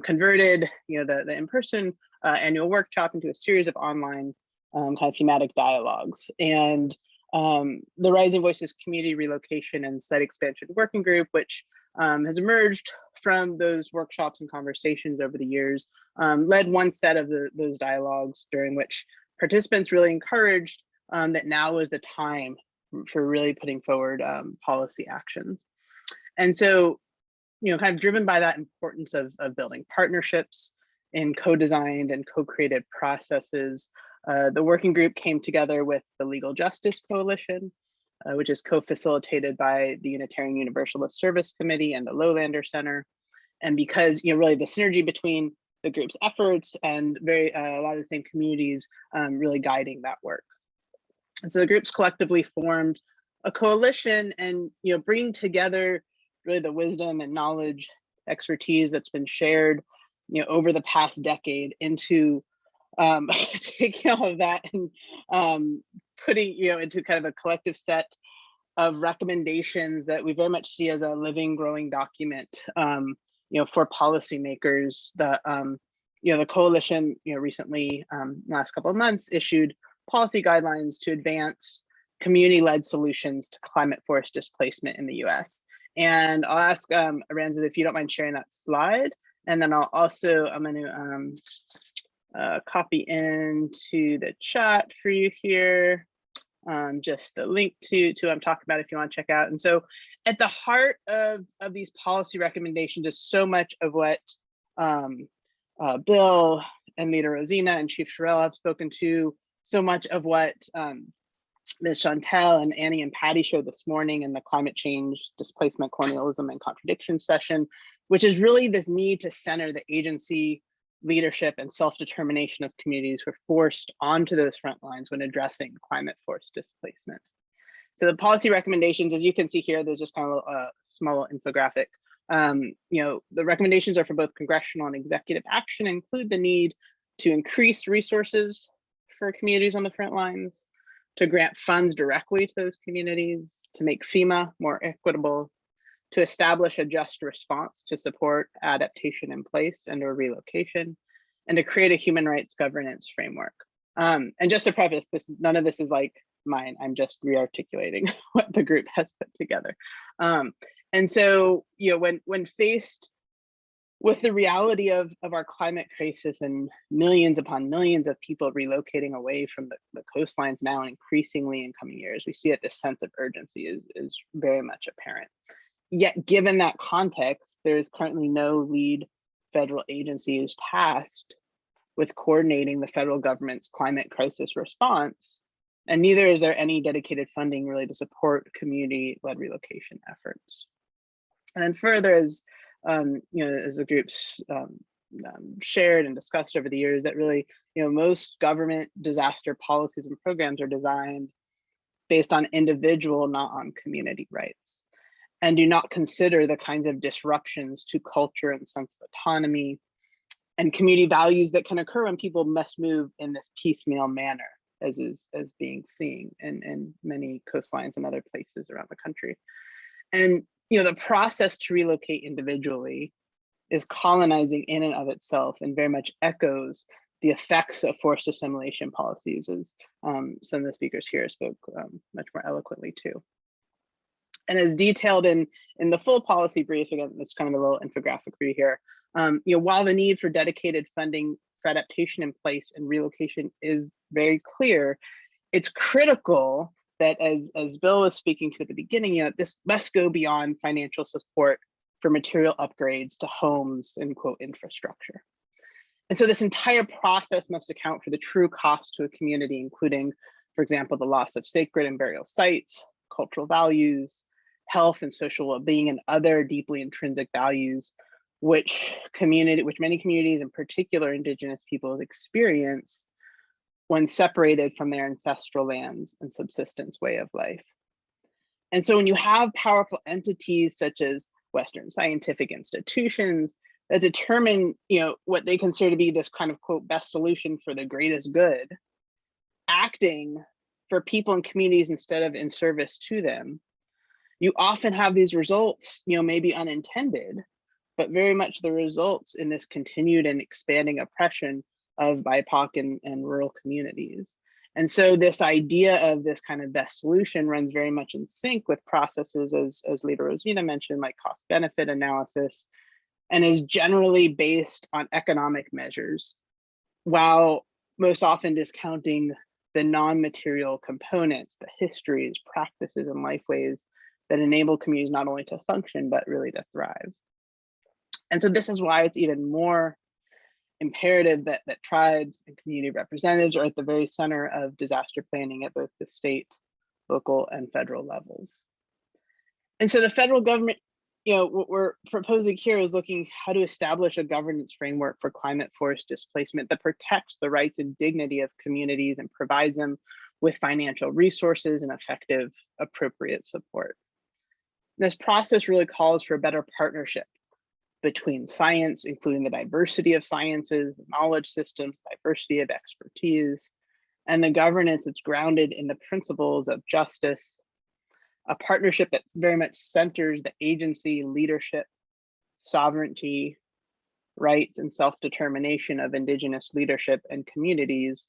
converted, you know, the in-person annual workshop into a series of online kind of thematic dialogues. And the Rising Voices Community Relocation and Site Expansion Working Group, which has emerged from those workshops and conversations over the years, led one set of those dialogues during which participants really encouraged that now was the time for really putting forward policy actions. And so, you know, kind of driven by that importance of building partnerships in co-designed and co-created processes, the working group came together with the Legal Justice Coalition, which is co-facilitated by the Unitarian Universalist Service Committee and the Lowlander Center. And because, you know, really the synergy between the group's efforts and a lot of the same communities really guiding that work. And so the groups collectively formed a coalition and, you know, bringing together really the wisdom and knowledge, expertise that's been shared, you know, over the past decade into taking all of that and putting, you know, into kind of a collective set of recommendations that we very much see as a living, growing document, you know, for policymakers. That you know, the coalition, you know, recently, last couple of months, issued policy guidelines to advance community-led solutions to climate force displacement in the U.S. And I'll ask Aranza if you don't mind sharing that slide, and then I'm going to copy into the chat for you here, just the link to what I'm talking about if you want to check out. And so at the heart of these policy recommendations is so much of what Bill and Lita Rosina and Chief Sherrill have spoken to, so much of what Ms. Chantel and Annie and Patty showed this morning in the climate change, displacement, colonialism, and contradiction session, which is really this need to center the agency, leadership, and self-determination of communities who are forced onto those front lines when addressing climate force displacement. So the policy recommendations, as you can see here, there's just kind of a small infographic. You know, the recommendations are for both congressional and executive action, include the need to increase resources for communities on the front lines, to grant funds directly to those communities, to make FEMA more equitable, to establish a just response to support adaptation in place and or relocation, and to create a human rights governance framework. And just to preface, none of this is like mine. I'm just re-articulating what the group has put together. And so, you know, when faced with the reality of our climate crisis and millions upon millions of people relocating away from the coastlines now and increasingly in coming years, we see that this sense of urgency is very much apparent. Yet, given that context, there is currently no lead federal agency who's tasked with coordinating the federal government's climate crisis response, and neither is there any dedicated funding really to support community-led relocation efforts. And then further, as you know, as the groups shared and discussed over the years, that really, you know, most government disaster policies and programs are designed based on individual, not on community rights, and do not consider the kinds of disruptions to culture and sense of autonomy, and community values that can occur when people must move in this piecemeal manner, as being seen in many coastlines and other places around the country. And the process to relocate individually is colonizing in and of itself, and very much echoes the effects of forced assimilation policies, as some of the speakers here spoke much more eloquently too. And as detailed in the full policy brief, again, it's kind of a little infographic for you here. While the need for dedicated funding for adaptation in place and relocation is very clear, it's critical that, as Bill was speaking to at the beginning, this must go beyond financial support for material upgrades to homes and quote infrastructure. And so this entire process must account for the true cost to a community, including, for example, the loss of sacred and burial sites, cultural values, health and social well-being, and other deeply intrinsic values which many communities, in particular Indigenous peoples, experience when separated from their ancestral lands and subsistence way of life. And so when you have powerful entities such as Western scientific institutions that determine what they consider to be this kind of quote best solution for the greatest good, acting for people and communities instead of in service to them, you often have these results, maybe unintended, but very much the results in this continued and expanding oppression of BIPOC and rural communities. And so this idea of this kind of best solution runs very much in sync with processes, as Leader Rosina mentioned, like cost benefit analysis, and is generally based on economic measures, while most often discounting the non-material components, the histories, practices, and lifeways that enable communities not only to function, but really to thrive. And so this is why it's even more imperative that tribes and community representatives are at the very center of disaster planning at both the state, local, and federal levels. And so the federal government, what we're proposing here is looking how to establish a governance framework for climate forced displacement that protects the rights and dignity of communities and provides them with financial resources and effective, appropriate support. And this process really calls for a better partnership between science, including the diversity of sciences, the knowledge systems, diversity of expertise, and the governance that's grounded in the principles of justice, a partnership that very much centers the agency, leadership, sovereignty, rights, and self-determination of Indigenous leadership and communities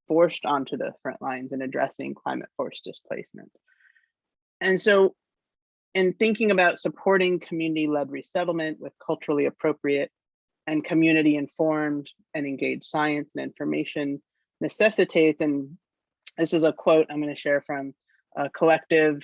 forced onto the front lines in addressing climate forced displacement. And so in thinking about supporting community-led resettlement with culturally appropriate and community-informed and engaged science and information necessitates, and this is a quote I'm going to share from a collective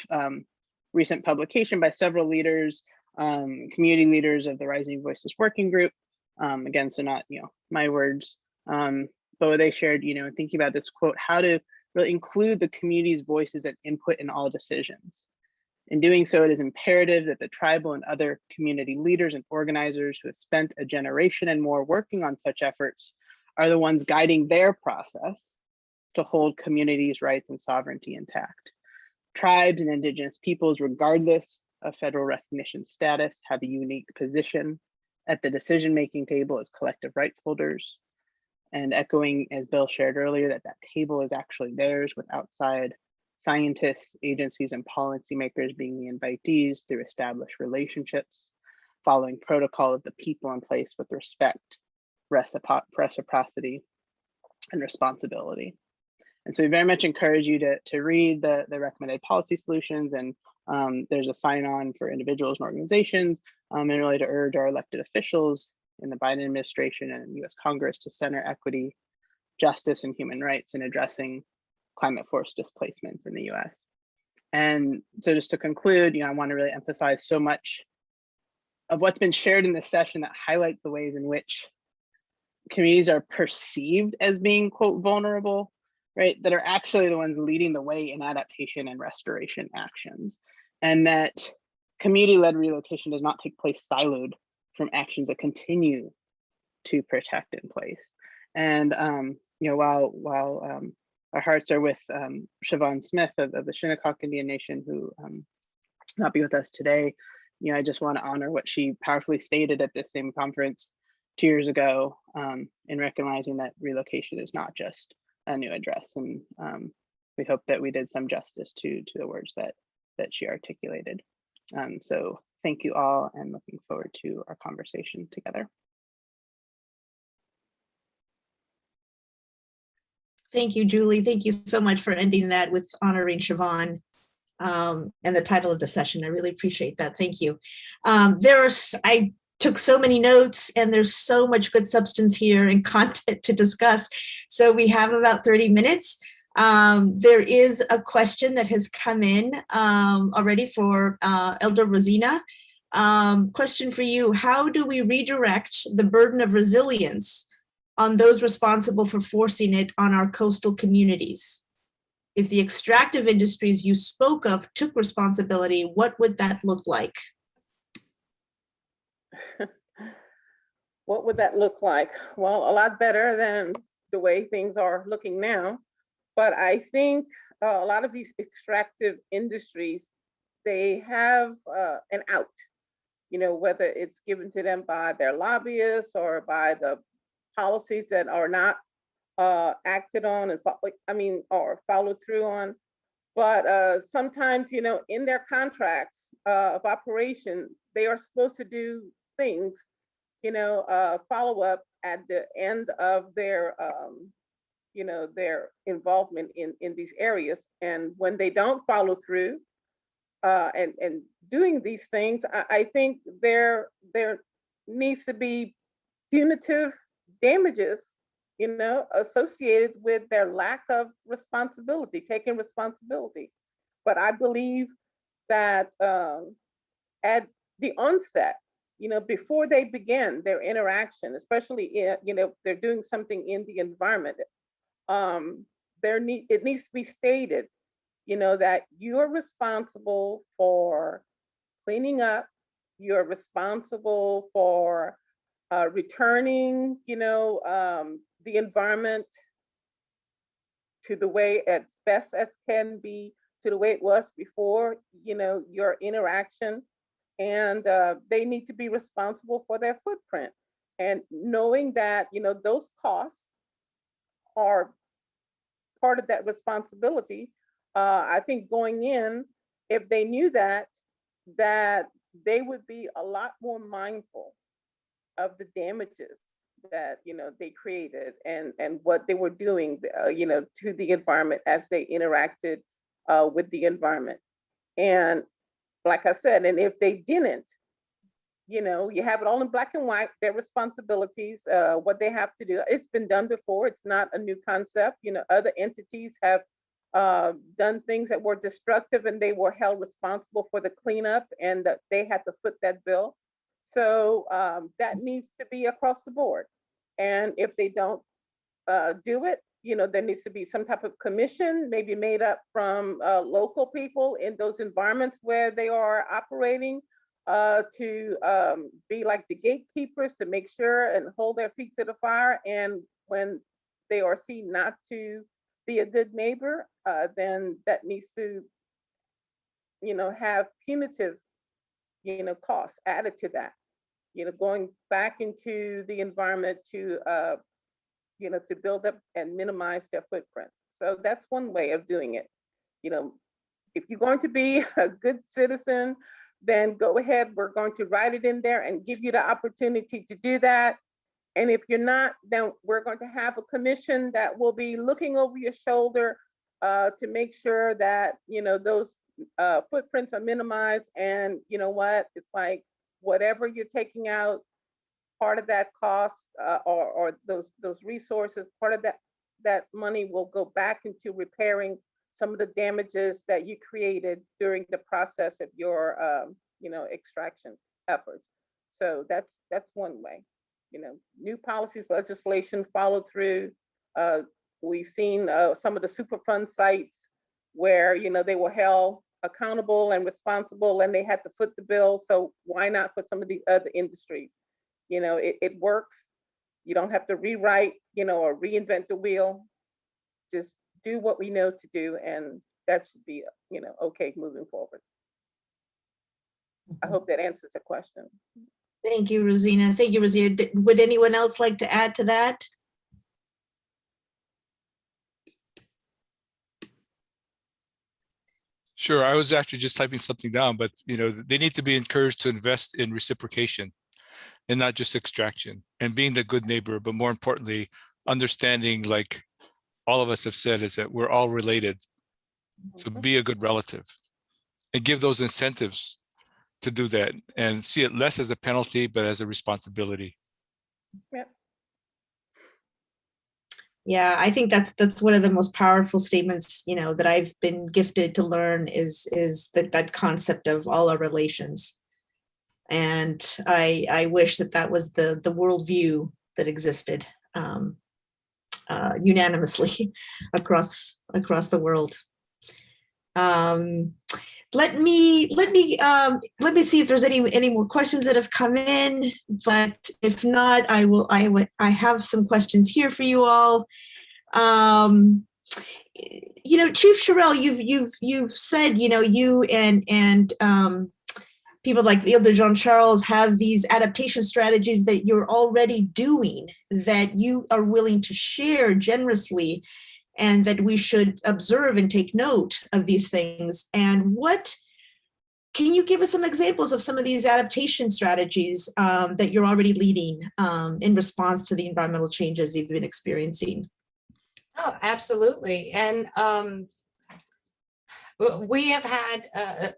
recent publication by several leaders, community leaders of the Rising Voices Working Group. Again, so not my words, but what they shared, in thinking about this quote, how to really include the community's voices and input in all decisions. In doing so, it is imperative that the tribal and other community leaders and organizers who have spent a generation and more working on such efforts are the ones guiding their process to hold communities' rights and sovereignty intact. Tribes and Indigenous peoples, regardless of federal recognition status, have a unique position at the decision-making table as collective rights holders. And echoing, as Bill shared earlier, that table is actually theirs with outside scientists, agencies, and policymakers being the invitees through established relationships, following protocol of the people in place with respect, reciprocity, and responsibility. And so we very much encourage you to read the recommended policy solutions, and there's a sign-on for individuals and organizations, and really to urge our elected officials in the Biden administration and US Congress to center equity, justice, and human rights in addressing climate forced displacements in the US. And so just to conclude, I want to really emphasize so much of what's been shared in this session that highlights the ways in which communities are perceived as being, quote, vulnerable, right, that are actually the ones leading the way in adaptation and restoration actions. And that community-led relocation does not take place siloed from actions that continue to protect in place. And while our hearts are with Siobhan Smith of the Shinnecock Indian Nation, who not be with us today, I just want to honor what she powerfully stated at this same conference 2 years ago, in recognizing that relocation is not just a new address. And we hope that we did some justice to the words that she articulated. So thank you all, and looking forward to our conversation together. Thank you, Julie. Thank you so much for ending that with honoring Siobhan and the title of the session. I really appreciate that. Thank you. I took so many notes, and there's so much good substance here and content to discuss. So we have about 30 minutes. There is a question that has come in already for Elder Rosina. Question for you: how do we redirect the burden of resilience on those responsible for forcing it on our coastal communities? If the extractive industries you spoke of took responsibility, what would that look like? What would that look like? Well, a lot better than the way things are looking now. But I think a lot of these extractive industries, they have an out, whether it's given to them by their lobbyists or by the policies that are not acted on and or followed through on. But sometimes, in their contracts of operation, they are supposed to do things, follow up at the end of their, their involvement in these areas. And when they don't follow through and doing these things, I think there needs to be punitive damages, associated with their lack of responsibility, taking responsibility. But I believe that at the onset, before they begin their interaction, especially they're doing something in the environment, it needs to be stated, that you're responsible for cleaning up, you're responsible for returning, the environment to the way as best as can be, to the way it was before, your interaction. And they need to be responsible for their footprint. And knowing that, those costs are part of that responsibility, I think going in, if they knew that they would be a lot more mindful of the damages that they created and what they were doing to the environment as they interacted with the environment. And like I said, and if they didn't, you have it all in black and white, their responsibilities, what they have to do. It's been done before. It's not a new concept. Other entities have done things that were destructive, and they were held responsible for the cleanup, and that they had to foot that bill. So that needs to be across the board. And if they don't do it, there needs to be some type of commission, maybe made up from local people in those environments where they are operating, to be like the gatekeepers to make sure and hold their feet to the fire. And when they are seen not to be a good neighbor, then that needs to, have punitive, costs added to that, going back into the environment to, to build up and minimize their footprints. So that's one way of doing it. If you're going to be a good citizen, then go ahead, we're going to write it in there and give you the opportunity to do that. And if you're not, then we're going to have a commission that will be looking over your shoulder to make sure that, those footprints are minimized. And you know what, it's like, whatever you're taking out, part of that cost or those resources, part of that money will go back into repairing some of the damages that you created during the process of your extraction efforts. So that's one way. New policies, legislation followed through. We've seen some of the Superfund sites where they were held accountable and responsible, and they had to foot the bill. So why not for some of these other industries? It works. You don't have to rewrite, or reinvent the wheel. Just do what we know to do, and that should be, okay moving forward. I hope that answers the question. Thank you, Rosina. Thank you, Rosina. Would anyone else like to add to that? Sure, I was actually just typing something down, but they need to be encouraged to invest in reciprocation and not just extraction, and being the good neighbor, but more importantly, understanding, like all of us have said, is that we're all related. So be a good relative and give those incentives to do that, and see it less as a penalty, but as a responsibility. Yep. Yeah, I think that's one of the most powerful statements, that I've been gifted to learn is that concept of all our relations. And I wish that was the worldview that existed unanimously across the world. Let me see if there's any more questions that have come in, but if not, I have some questions here for you all. Chief Sherrill, you've said, you and people like the Ile Jean Charles have these adaptation strategies that you're already doing, that you are willing to share generously, and that we should observe and take note of these things. And can you give us some examples of some of these adaptation strategies that you're already leading in response to the environmental changes you've been experiencing? Oh, absolutely. And we have had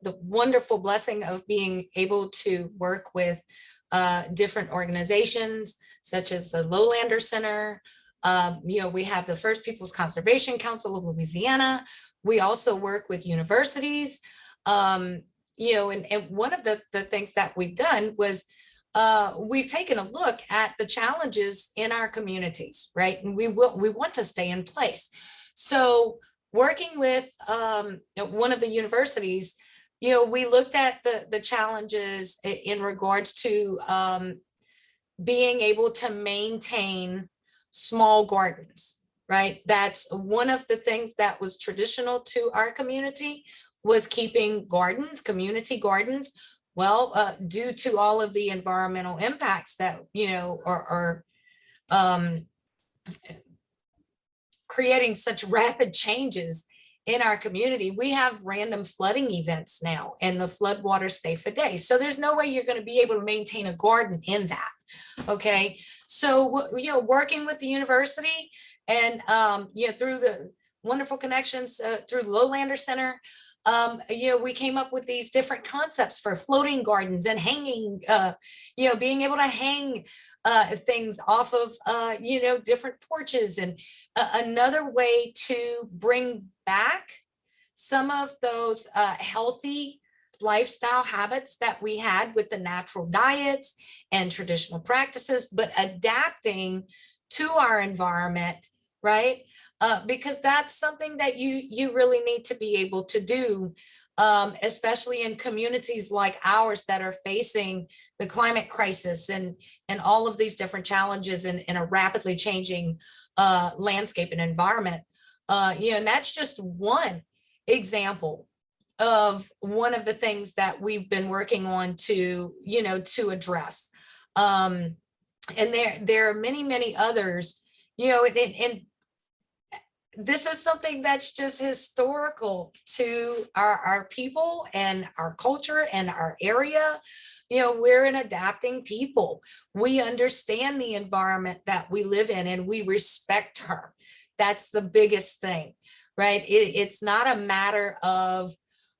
the wonderful blessing of being able to work with different organizations, such as the Lowlander Center. We have the First Peoples Conservation Council of Louisiana. We also work with universities. And one of the things that we've done was we've taken a look at the challenges in our communities, right? And we want to stay in place. So working with one of the universities, we looked at the challenges in regards to being able to maintain small gardens, right? That's one of the things that was traditional to our community, was keeping gardens, community gardens. Well, due to all of the environmental impacts that, are creating such rapid changes in our community, we have random flooding events now, and the floodwaters stay for days. So there's no way you're going to be able to maintain a garden in that. Okay. So, working with the university and, through the wonderful connections through Lowlander Center, we came up with these different concepts for floating gardens and hanging, being able to hang things off of, different porches, and another way to bring back some of those healthy lifestyle habits that we had with the natural diets and traditional practices, but adapting to our environment, right? Because that's something that you really need to be able to do, especially in communities like ours that are facing the climate crisis and all of these different challenges in a rapidly changing landscape and environment. And that's just one example of one of the things that we've been working on to address. And there are many others, and this is something that's just historical to our people and our culture and our area. We're an adapting people. We understand the environment that we live in, and we respect her. That's the biggest thing, right? It's not a matter of,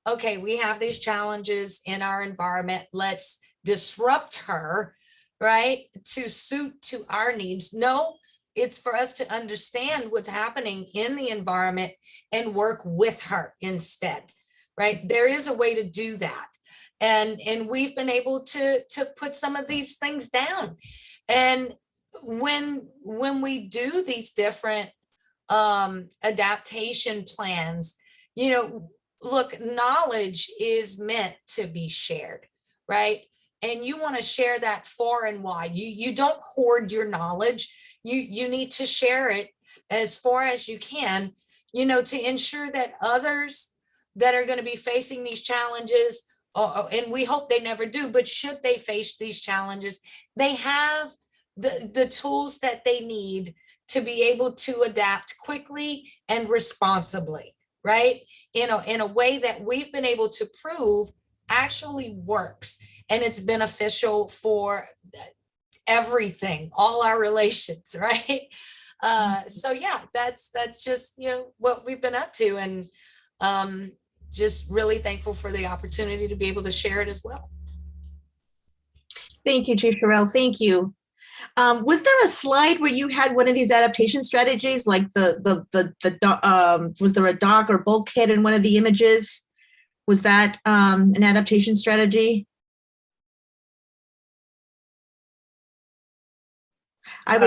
okay, we have these challenges in our environment, let's disrupt her, right, to suit to our needs. No, it's for us to understand what's happening in the environment and work with her instead, right? There is a way to do that. And we've been able to put some of these things down. And when we do these different adaptation plans, look, knowledge is meant to be shared, right? And you want to share that far and wide. You don't hoard your knowledge. You need to share it as far as you can, to ensure that others that are going to be facing these challenges and we hope they never do, but should they face these challenges, they have the tools that they need to be able to adapt quickly and responsibly, right? In a way that we've been able to prove actually works, and it's beneficial for everything, all our relations, right? So yeah, that's just, what we've been up to, and just really thankful for the opportunity to be able to share it as well. Thank you, Chief Sherrill. Thank you. Was there a slide where you had one of these adaptation strategies, like was there a dock or bulkhead in one of the images? Was that an adaptation strategy? I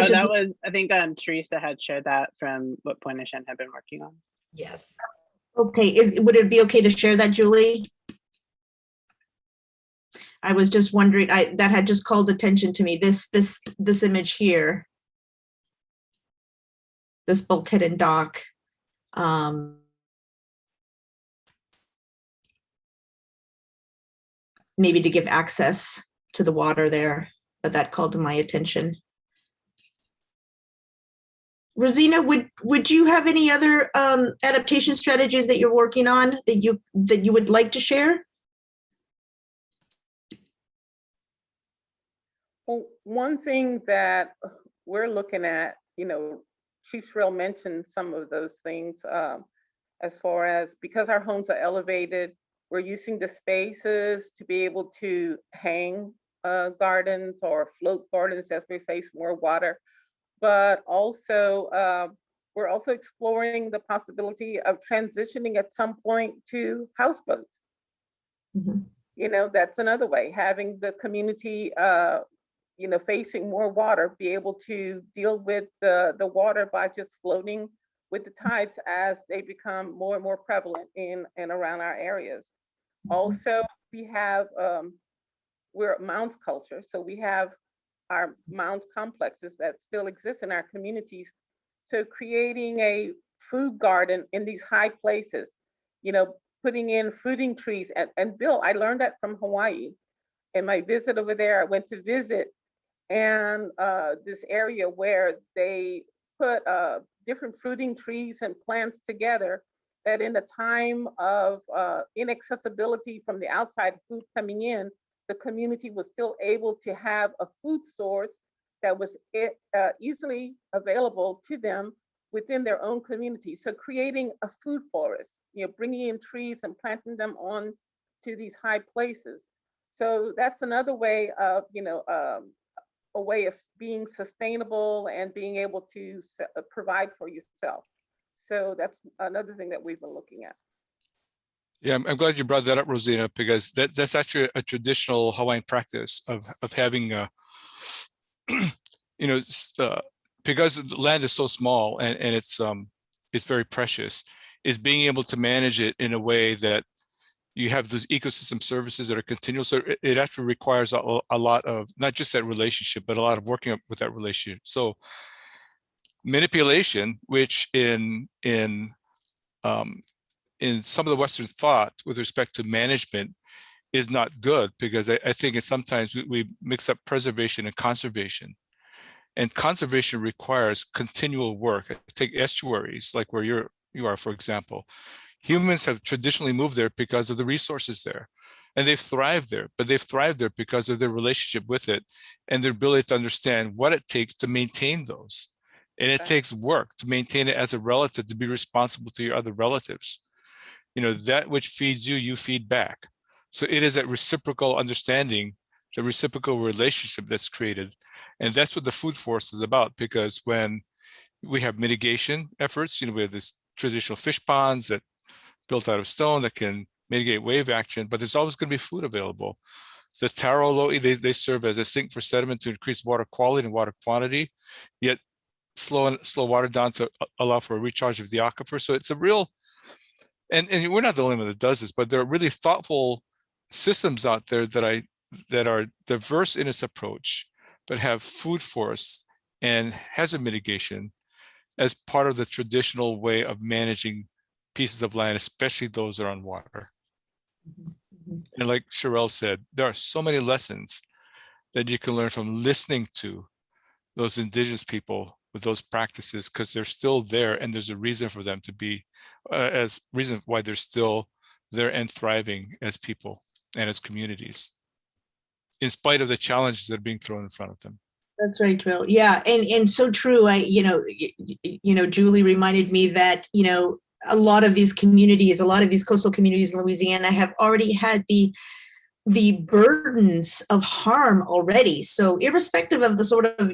think Teresa had shared that from what Point and Shen had been working on. Yes. Okay, would it be okay to share that, Julie? I was just wondering, that had just called attention to me, this image here. This bulkhead and dock. Maybe to give access to the water there, but that called to my attention. Rosina, would you have any other adaptation strategies that you're working on that you would like to share? Well, one thing that we're looking at, Chief Sherrill mentioned some of those things as far as, because our homes are elevated, we're using the spaces to be able to hang gardens or float gardens as we face more water. But also, we're also exploring the possibility of transitioning at some point to houseboats. Mm-hmm. That's another way, having the community, facing more water, be able to deal with the water by just floating with the tides as they become more and more prevalent in and around our areas. Mm-hmm. Also, we have, we're a mounds culture, so we have our mounds complexes that still exist in our communities. So creating a food garden in these high places, putting in fruiting trees. And Bill, I learned that from Hawaii. In my visit over there, I went to visit and this area where they put different fruiting trees and plants together, that in a time of inaccessibility from the outside food coming in, the community was still able to have a food source that was easily available to them within their own community. So creating a food forest, bringing in trees and planting them on to these high places. So that's another way of, a way of being sustainable and being able to provide for yourself. So that's another thing that we've been looking at. Yeah, I'm glad you brought that up, Rosina, because that's actually a traditional Hawaiian practice of having, because the land is so small and it's very precious, is being able to manage it in a way that you have those ecosystem services that are continual. So it actually requires a lot of, not just that relationship, but a lot of working with that relationship. So manipulation, which in some of the Western thought with respect to management is not good, because I think it's sometimes we mix up preservation and conservation. And conservation requires continual work. Take estuaries, like where you are, for example. Humans have traditionally moved there because of the resources there, and they've thrived there, but they've thrived there because of their relationship with it and their ability to understand what it takes to maintain those. And it takes work to maintain it as a relative, to be responsible to your other relatives. That which feeds you, you feed back. So it is that reciprocal understanding, the reciprocal relationship that's created. And that's what the food forest is about, because when we have mitigation efforts, we have this traditional fish ponds that built out of stone that can mitigate wave action, but there's always going to be food available. The taro lo'i, they serve as a sink for sediment to increase water quality and water quantity, yet slow water down to allow for a recharge of the aquifer. So it's a real, and we're not the only one that does this, but there are really thoughtful systems out there that are diverse in its approach, but have food forests and hazard mitigation as part of the traditional way of managing pieces of land, especially those that are on water. And like Sherelle said, there are so many lessons that you can learn from listening to those indigenous people with those practices, because they're still there and there's a reason for them to be, as reason why they're still there and thriving as people and as communities, in spite of the challenges that are being thrown in front of them. That's right, Drill. Yeah, and so true. Julie reminded me that, a lot of these communities, a lot of these coastal communities in Louisiana have already had the burdens of harm already. So irrespective of the sort of,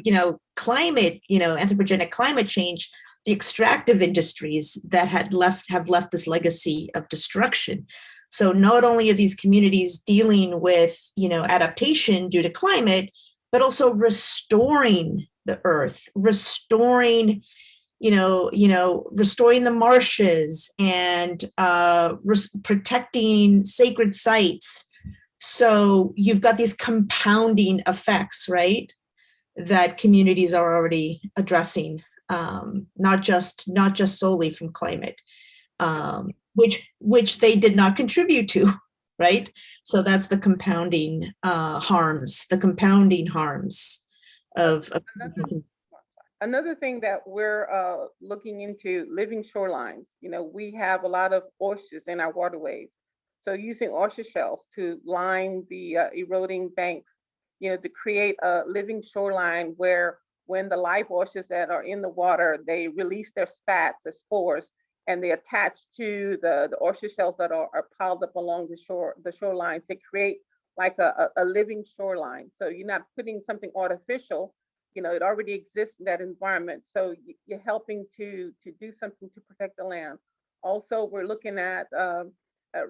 climate, anthropogenic climate change, the extractive industries that have left this legacy of destruction. So not only are these communities dealing with, adaptation due to climate, but also restoring the earth, restoring the marshes and protecting sacred sites. So you've got these compounding effects, right, that communities are already addressing, not just solely from climate, which they did not contribute to, right? So that's the compounding harms of Another thing that we're looking into, living shorelines. We have a lot of oysters in our waterways. So using oyster shells to line the eroding banks, to create a living shoreline where when the live oysters that are in the water, they release their spats as spores and they attach to the oyster shells that are piled up along the shoreline to create like a living shoreline. So you're not putting something artificial, it already exists in that environment. So you're helping to do something to protect the land. Also, we're looking at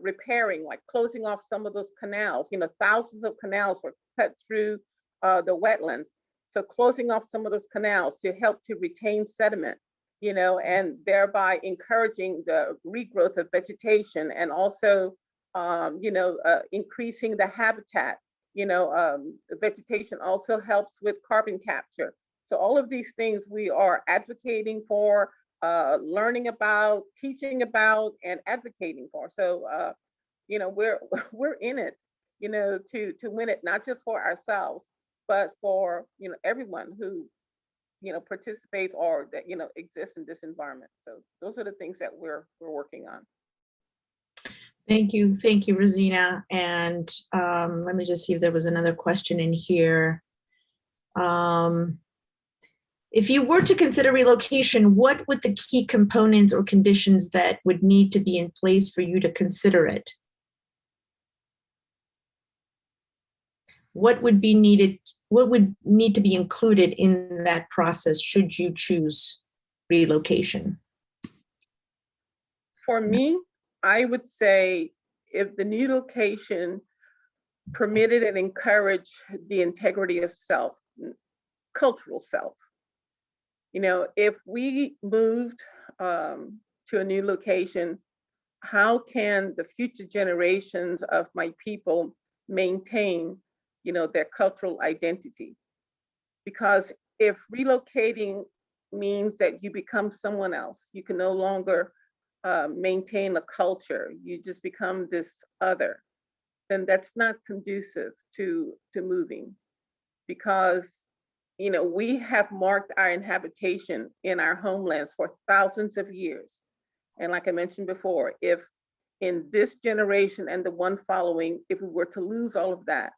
repairing, like closing off some of those canals. Thousands of canals were cut through the wetlands. So closing off some of those canals to help to retain sediment, and thereby encouraging the regrowth of vegetation and also, increasing the habitat. Vegetation also helps with carbon capture. So all of these things we are advocating for, learning about, teaching about, and advocating for. So, we're in it, to win it, not just for ourselves, but for, everyone who, participates or that, exists in this environment. So those are the things that we're working on. Thank you, Rosina. And let me just see if there was another question in here. If you were to consider relocation, what would the key components or conditions that would need to be in place for you to consider it? What would need to be included in that process should you choose relocation? For me, I would say if the new location permitted and encouraged the integrity of self, cultural self. If we moved to a new location, how can the future generations of my people maintain, their cultural identity? Because if relocating means that you become someone else, you can no longer maintain a culture, you just become this other, then that's not conducive to moving. Because we have marked our inhabitation in our homelands for thousands of years. And like I mentioned before, if in this generation and the one following, if we were to lose all of that,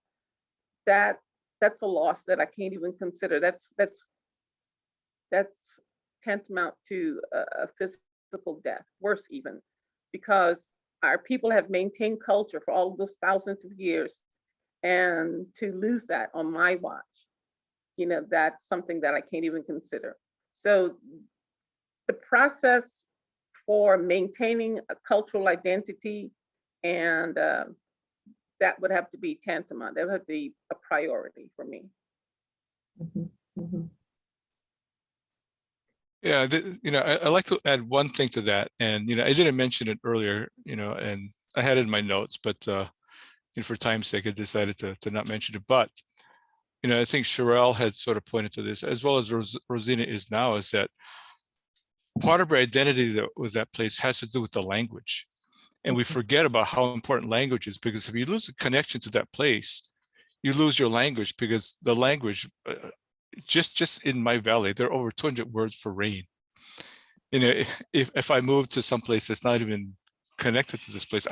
that's a loss that I can't even consider. That's tantamount to a physical death, worse even, because our people have maintained culture for all of those thousands of years. And to lose that on my watch, that's something that I can't even consider. So the process for maintaining a cultural identity, and that would have to be tantamount. That would have to be a priority for me. Mm-hmm. Mm-hmm. Yeah, I'd like to add one thing to that. And, I didn't mention it earlier, and I had it in my notes, but for time's sake, I decided to not mention it. But, I think Sherelle had sort of pointed to this, as well as Rosina is now, is that part of her identity that with that place has to do with the language. And we forget about how important language is, because if you lose a connection to that place, you lose your language, because the language, just in my valley, there are over 200 words for rain. You know, if I move to some place that's not even connected to this place,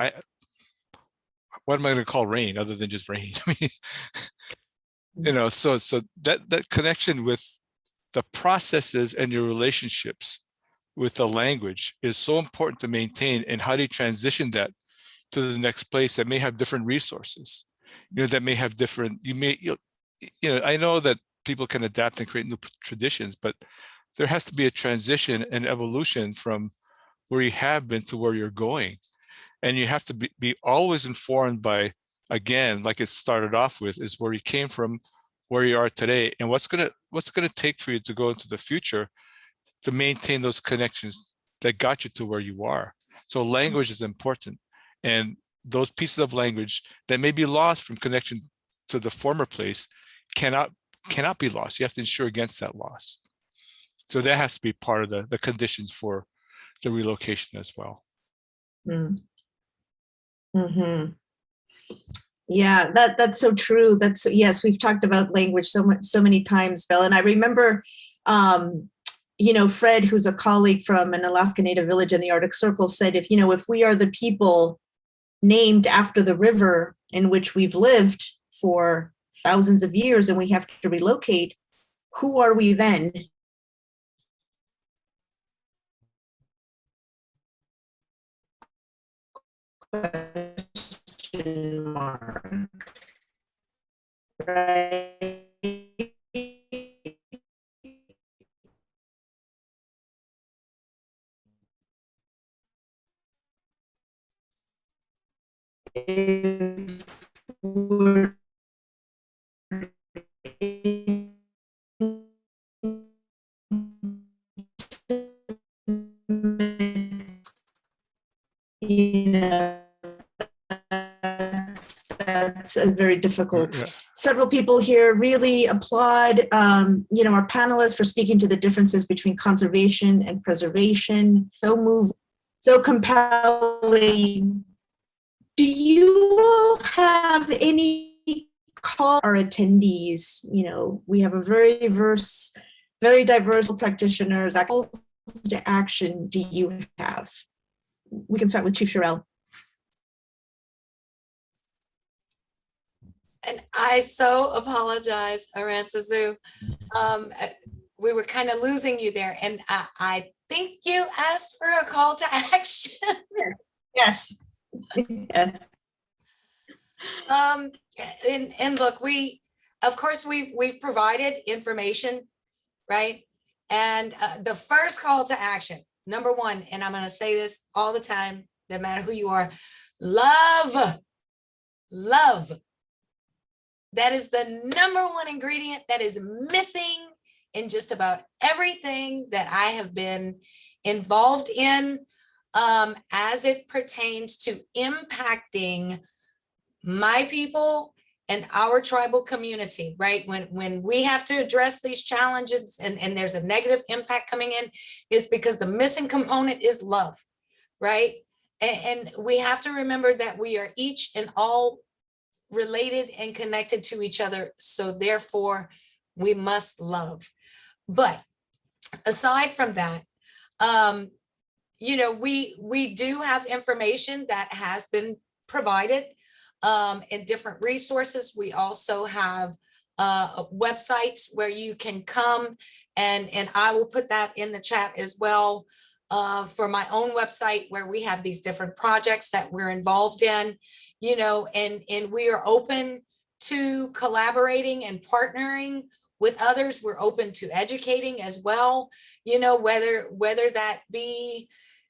what am I going to call rain other than just rain? I mean, you know, so that connection with the processes and your relationships with the language is so important to maintain. And how do you transition that to the next place that may have different resources, you know, that may have different, you know, I know that people can adapt and create new traditions, but there has to be a transition and evolution from where you have been to where you're going. And you have to be always informed by, again, like it started off with, is where you came from, where you are today, and what's gonna take for you to go into the future to maintain those connections that got you to where you are. So language is important. And those pieces of language that may be lost from connection to the former place cannot be lost. You have to ensure against that loss. So that has to be part of the conditions for the relocation as well. Mm-hmm. Yeah, that's so true. That's, yes, we've talked about language so many times, Bill. And I remember, you know, Fred, who's a colleague from an Alaska Native village in the Arctic Circle, said, if we are the people named after the river in which we've lived for thousands of years and we have to relocate, who are we then? Question mark. Right. If we're that's a very difficult. Yeah. Several people here really applaud, you know, our panelists for speaking to the differences between conservation and preservation. So moving, so compelling. Do you all have any call our attendees? You know, we have a very diverse practitioners. Calls to action do you have? We can start with Chief Sherrill. And I so apologize, Arantazu. We were kind of losing you there. And I think you asked for a call to action. Yes. Yes. And look, of course, we've provided information, right? And the first call to action, number one, and I'm going to say this all the time, no matter who you are, love. That is the number one ingredient that is missing in just about everything that I have been involved in, as it pertains to impacting my people and our tribal community, right? When we have to address these challenges and there's a negative impact coming in, is because the missing component is love, right? And we have to remember that we are each and all related and connected to each other. So therefore, we must love. But aside from that, you know, we do have information that has been provided in different resources. We also have websites where you can come, and I will put that in the chat as well, for my own website, where we have these different projects that we're involved in, you know, and we are open to collaborating and partnering with others. We're open to educating as well, you know, whether that be,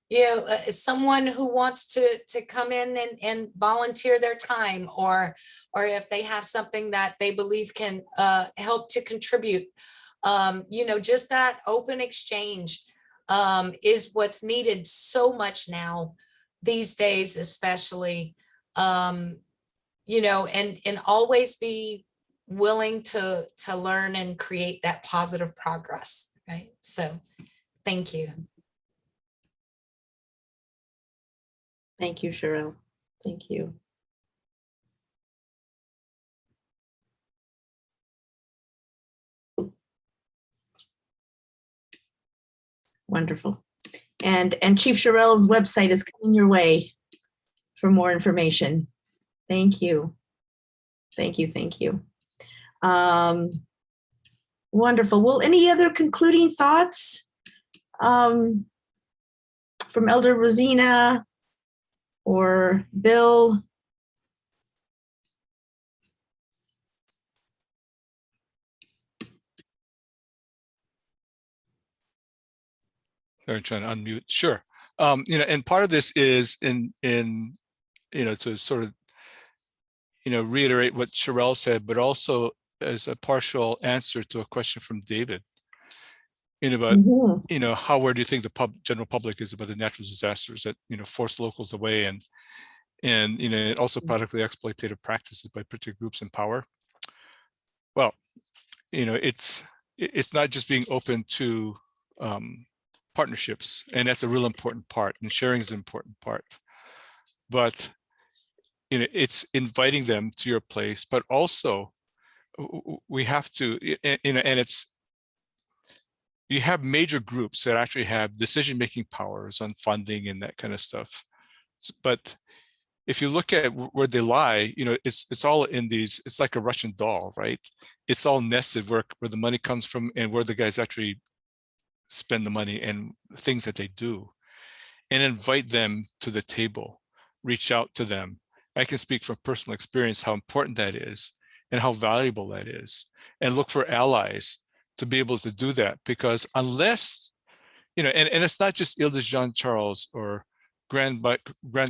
you know, someone who wants to come in and volunteer their time, or if they have something that they believe can help to contribute, you know, just that open exchange is what's needed so much now these days, especially, you know, and always be willing to learn and create that positive progress, right? So thank you. Thank you, Cheryl. Thank you. Wonderful. And Chief Sherrill's website is coming your way for more information. Thank you. Thank you. Thank you. Wonderful. Well, any other concluding thoughts from Elder Rosina or Bill? Sorry, trying to unmute. Sure. And part of this is to sort of, reiterate what Sherelle said, but also as a partial answer to a question from David. About, how aware do you think the general public is about the natural disasters that, force locals away and also politically exploitative practices by particular groups in power? Well, it's not just being open to partnerships, and that's a real important part, and sharing is an important part, but it's inviting them to your place, but also we have to, and it's, you have major groups that actually have decision-making powers on funding and that kind of stuff. But if you look at where they lie, it's all in these, it's like a Russian doll, right? It's all nested where the money comes from and where the guys actually spend the money and things that they do, and invite them to the table, reach out to them. I can speak from personal experience how important that is and how valuable that is, and look for allies to be able to do that, because unless, and it's not just Ile de Jean Charles or Grand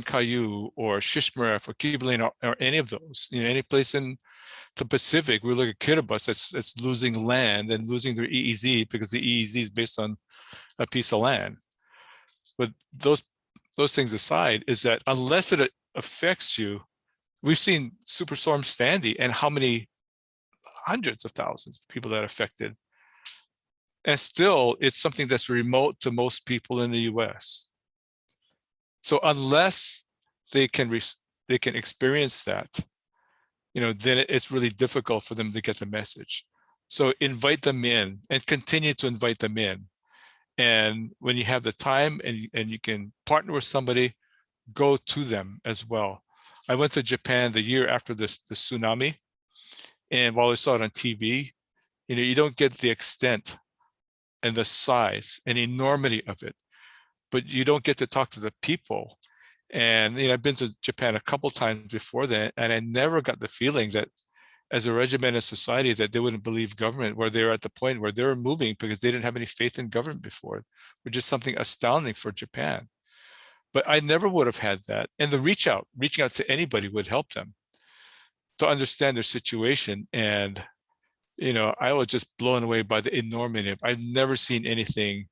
Caillou or Shishmaref or Kivalina or any of those, any place in the Pacific. We look at Kiribati that's losing land and losing their EEZ because the EEZ is based on a piece of land. But those things aside, is that unless it affects you, we've seen Superstorm Sandy and how many hundreds of thousands of people that affected. And still, it's something that's remote to most people in the US. So unless they can experience that, then it's really difficult for them to get the message. So invite them in and continue to invite them in. And when you have the time and you can partner with somebody, go to them as well. I went to Japan the year after the tsunami. And while I saw it on TV, you don't get the extent and the size and enormity of it, but you don't get to talk to the people. And I've been to Japan a couple times before that, and I never got the feeling that as a regimented society that they wouldn't believe government, where they were at the point where they were moving because they didn't have any faith in government before, which is something astounding for Japan. But I never would have had that. And the reaching out to anybody would help them to understand their situation. And, I was just blown away by the enormity of, I've never seen anything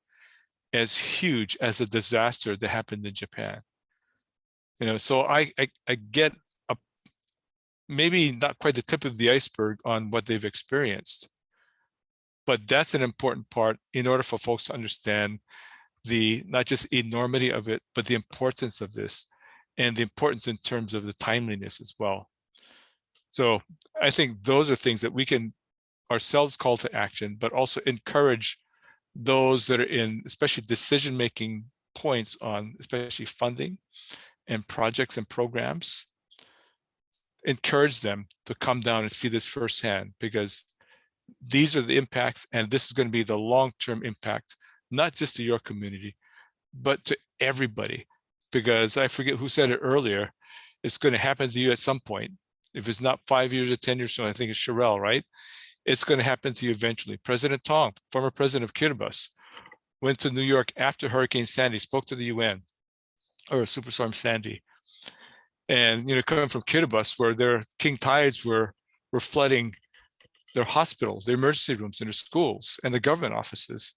as huge as a disaster that happened in Japan. So I get maybe not quite the tip of the iceberg on what they've experienced, but that's an important part in order for folks to understand the, not just enormity of it, but the importance of this and the importance in terms of the timeliness as well. So I think those are things that we can ourselves call to action, but also encourage those that are in, especially decision-making points on, especially funding and projects and programs, encourage them to come down and see this firsthand, because these are the impacts, and this is going to be the long-term impact, not just to your community, but to everybody. Because I forget who said it earlier, it's going to happen to you at some point. If it's not 5 years or 10 years from now, I think it's Sherelle, right? It's going to happen to you eventually. President Tong, former president of Kiribati, went to New York after Hurricane Sandy, spoke to the UN, or Superstorm Sandy. And, coming from Kiribati, where their king tides were flooding their hospitals, their emergency rooms, and their schools, and the government offices.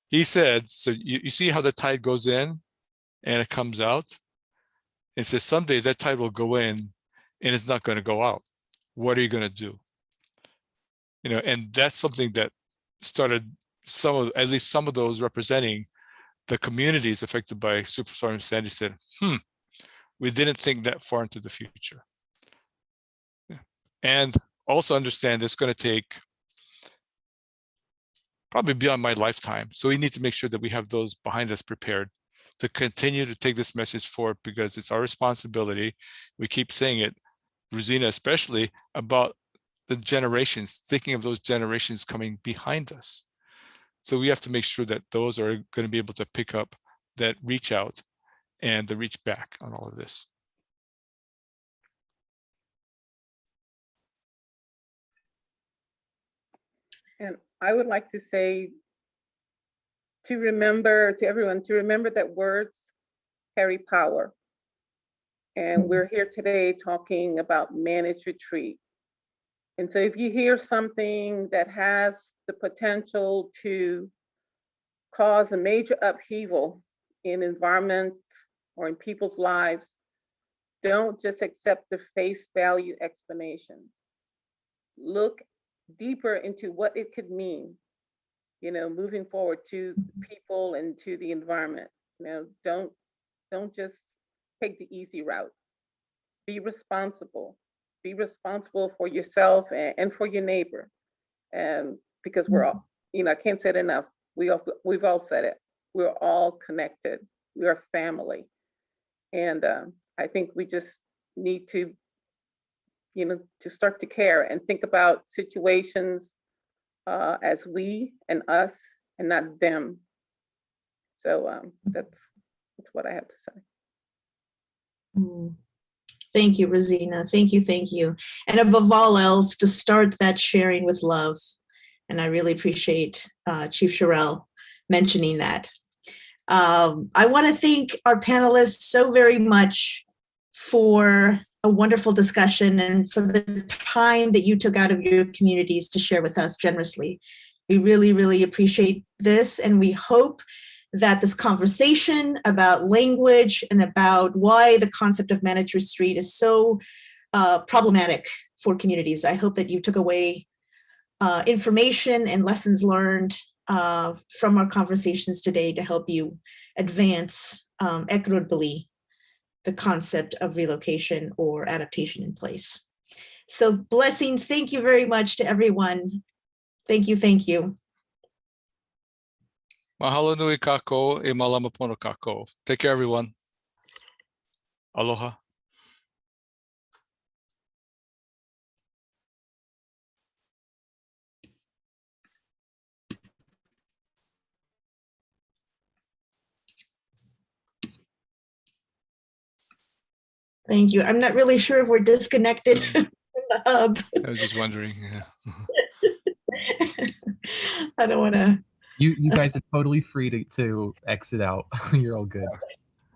He said, so you see how the tide goes in and it comes out? And says, someday that tide will go in and it's not going to go out. What are you going to do? And that's something that started at least some of those representing the communities affected by Superstorm Sandy said, we didn't think that far into the future. Yeah. And also understand it's going to take probably beyond my lifetime. So we need to make sure that we have those behind us prepared to continue to take this message forward, because it's our responsibility. We keep saying it, Rosina, especially about the generations, thinking of those generations coming behind us. So we have to make sure that those are going to be able to pick up that reach out and the reach back on all of this. And I would like to say to remember, to everyone, to remember that words carry power. And we're here today talking about managed retreat. And so if you hear something that has the potential to cause a major upheaval in environments or in people's lives, don't just accept the face value explanations. Look deeper into what it could mean, you know, moving forward to people and to the environment. You know, don't just take the easy route. Be responsible. Be responsible for yourself and for your neighbor. And because we're all, you know, I can't say it enough. We've all said it. We're all connected. We are family. And I think we just need to, you know, to start to care and think about situations as we and us and not them. So that's what I have to say. Thank you, Rosina. Thank you, thank you. And above all else, to start that sharing with love. And I really appreciate Chief Sherrill mentioning that. I want to thank our panelists so very much for a wonderful discussion and for the time that you took out of your communities to share with us generously. We really, really appreciate this, and we hope that this conversation about language and about why the concept of managed retreat is so problematic for communities. I hope that you took away information and lessons learned from our conversations today to help you advance equitably the concept of relocation or adaptation in place. So blessings. Thank you very much to everyone. Thank you. Thank you. Mahalo nui kako e malama pono kako. Take care, everyone. Aloha. Thank you. I'm not really sure if we're disconnected from the hub. I was just wondering. Yeah. I don't want to. You guys are totally free to exit out. You're all good.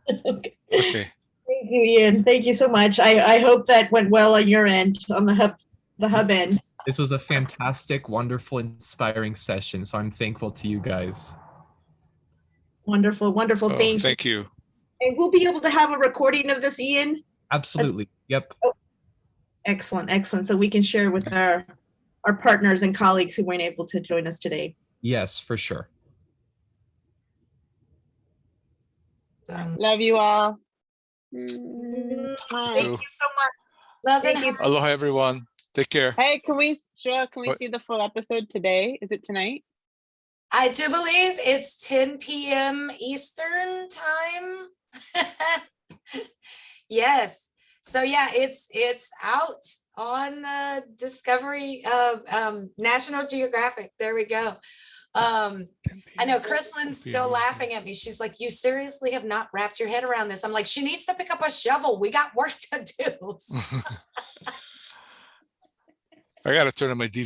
Okay. Okay. Thank you, Ian. Thank you so much. I hope that went well on your end, on the hub end. This was a fantastic, wonderful, inspiring session. So I'm thankful to you guys. Wonderful, wonderful. Oh, Thank you. you. And we'll be able to have a recording of this, Ian? Absolutely. Yep. Oh, excellent, excellent. So we can share with our partners and colleagues who weren't able to join us today. Yes, for sure. Love you all. Thank So- you so much. Love and Thank you. Aloha, everyone. Take care. Hey, can we What? see the full episode today? Is it tonight? I do believe it's 10 p.m. Eastern time. Yes. So yeah, it's out on the Discovery National Geographic. There we go. I know Krislin's still laughing at me. She's like, you seriously have not wrapped your head around this. I'm like, she needs to pick up a shovel. We got work to do. I got to turn on my DVD.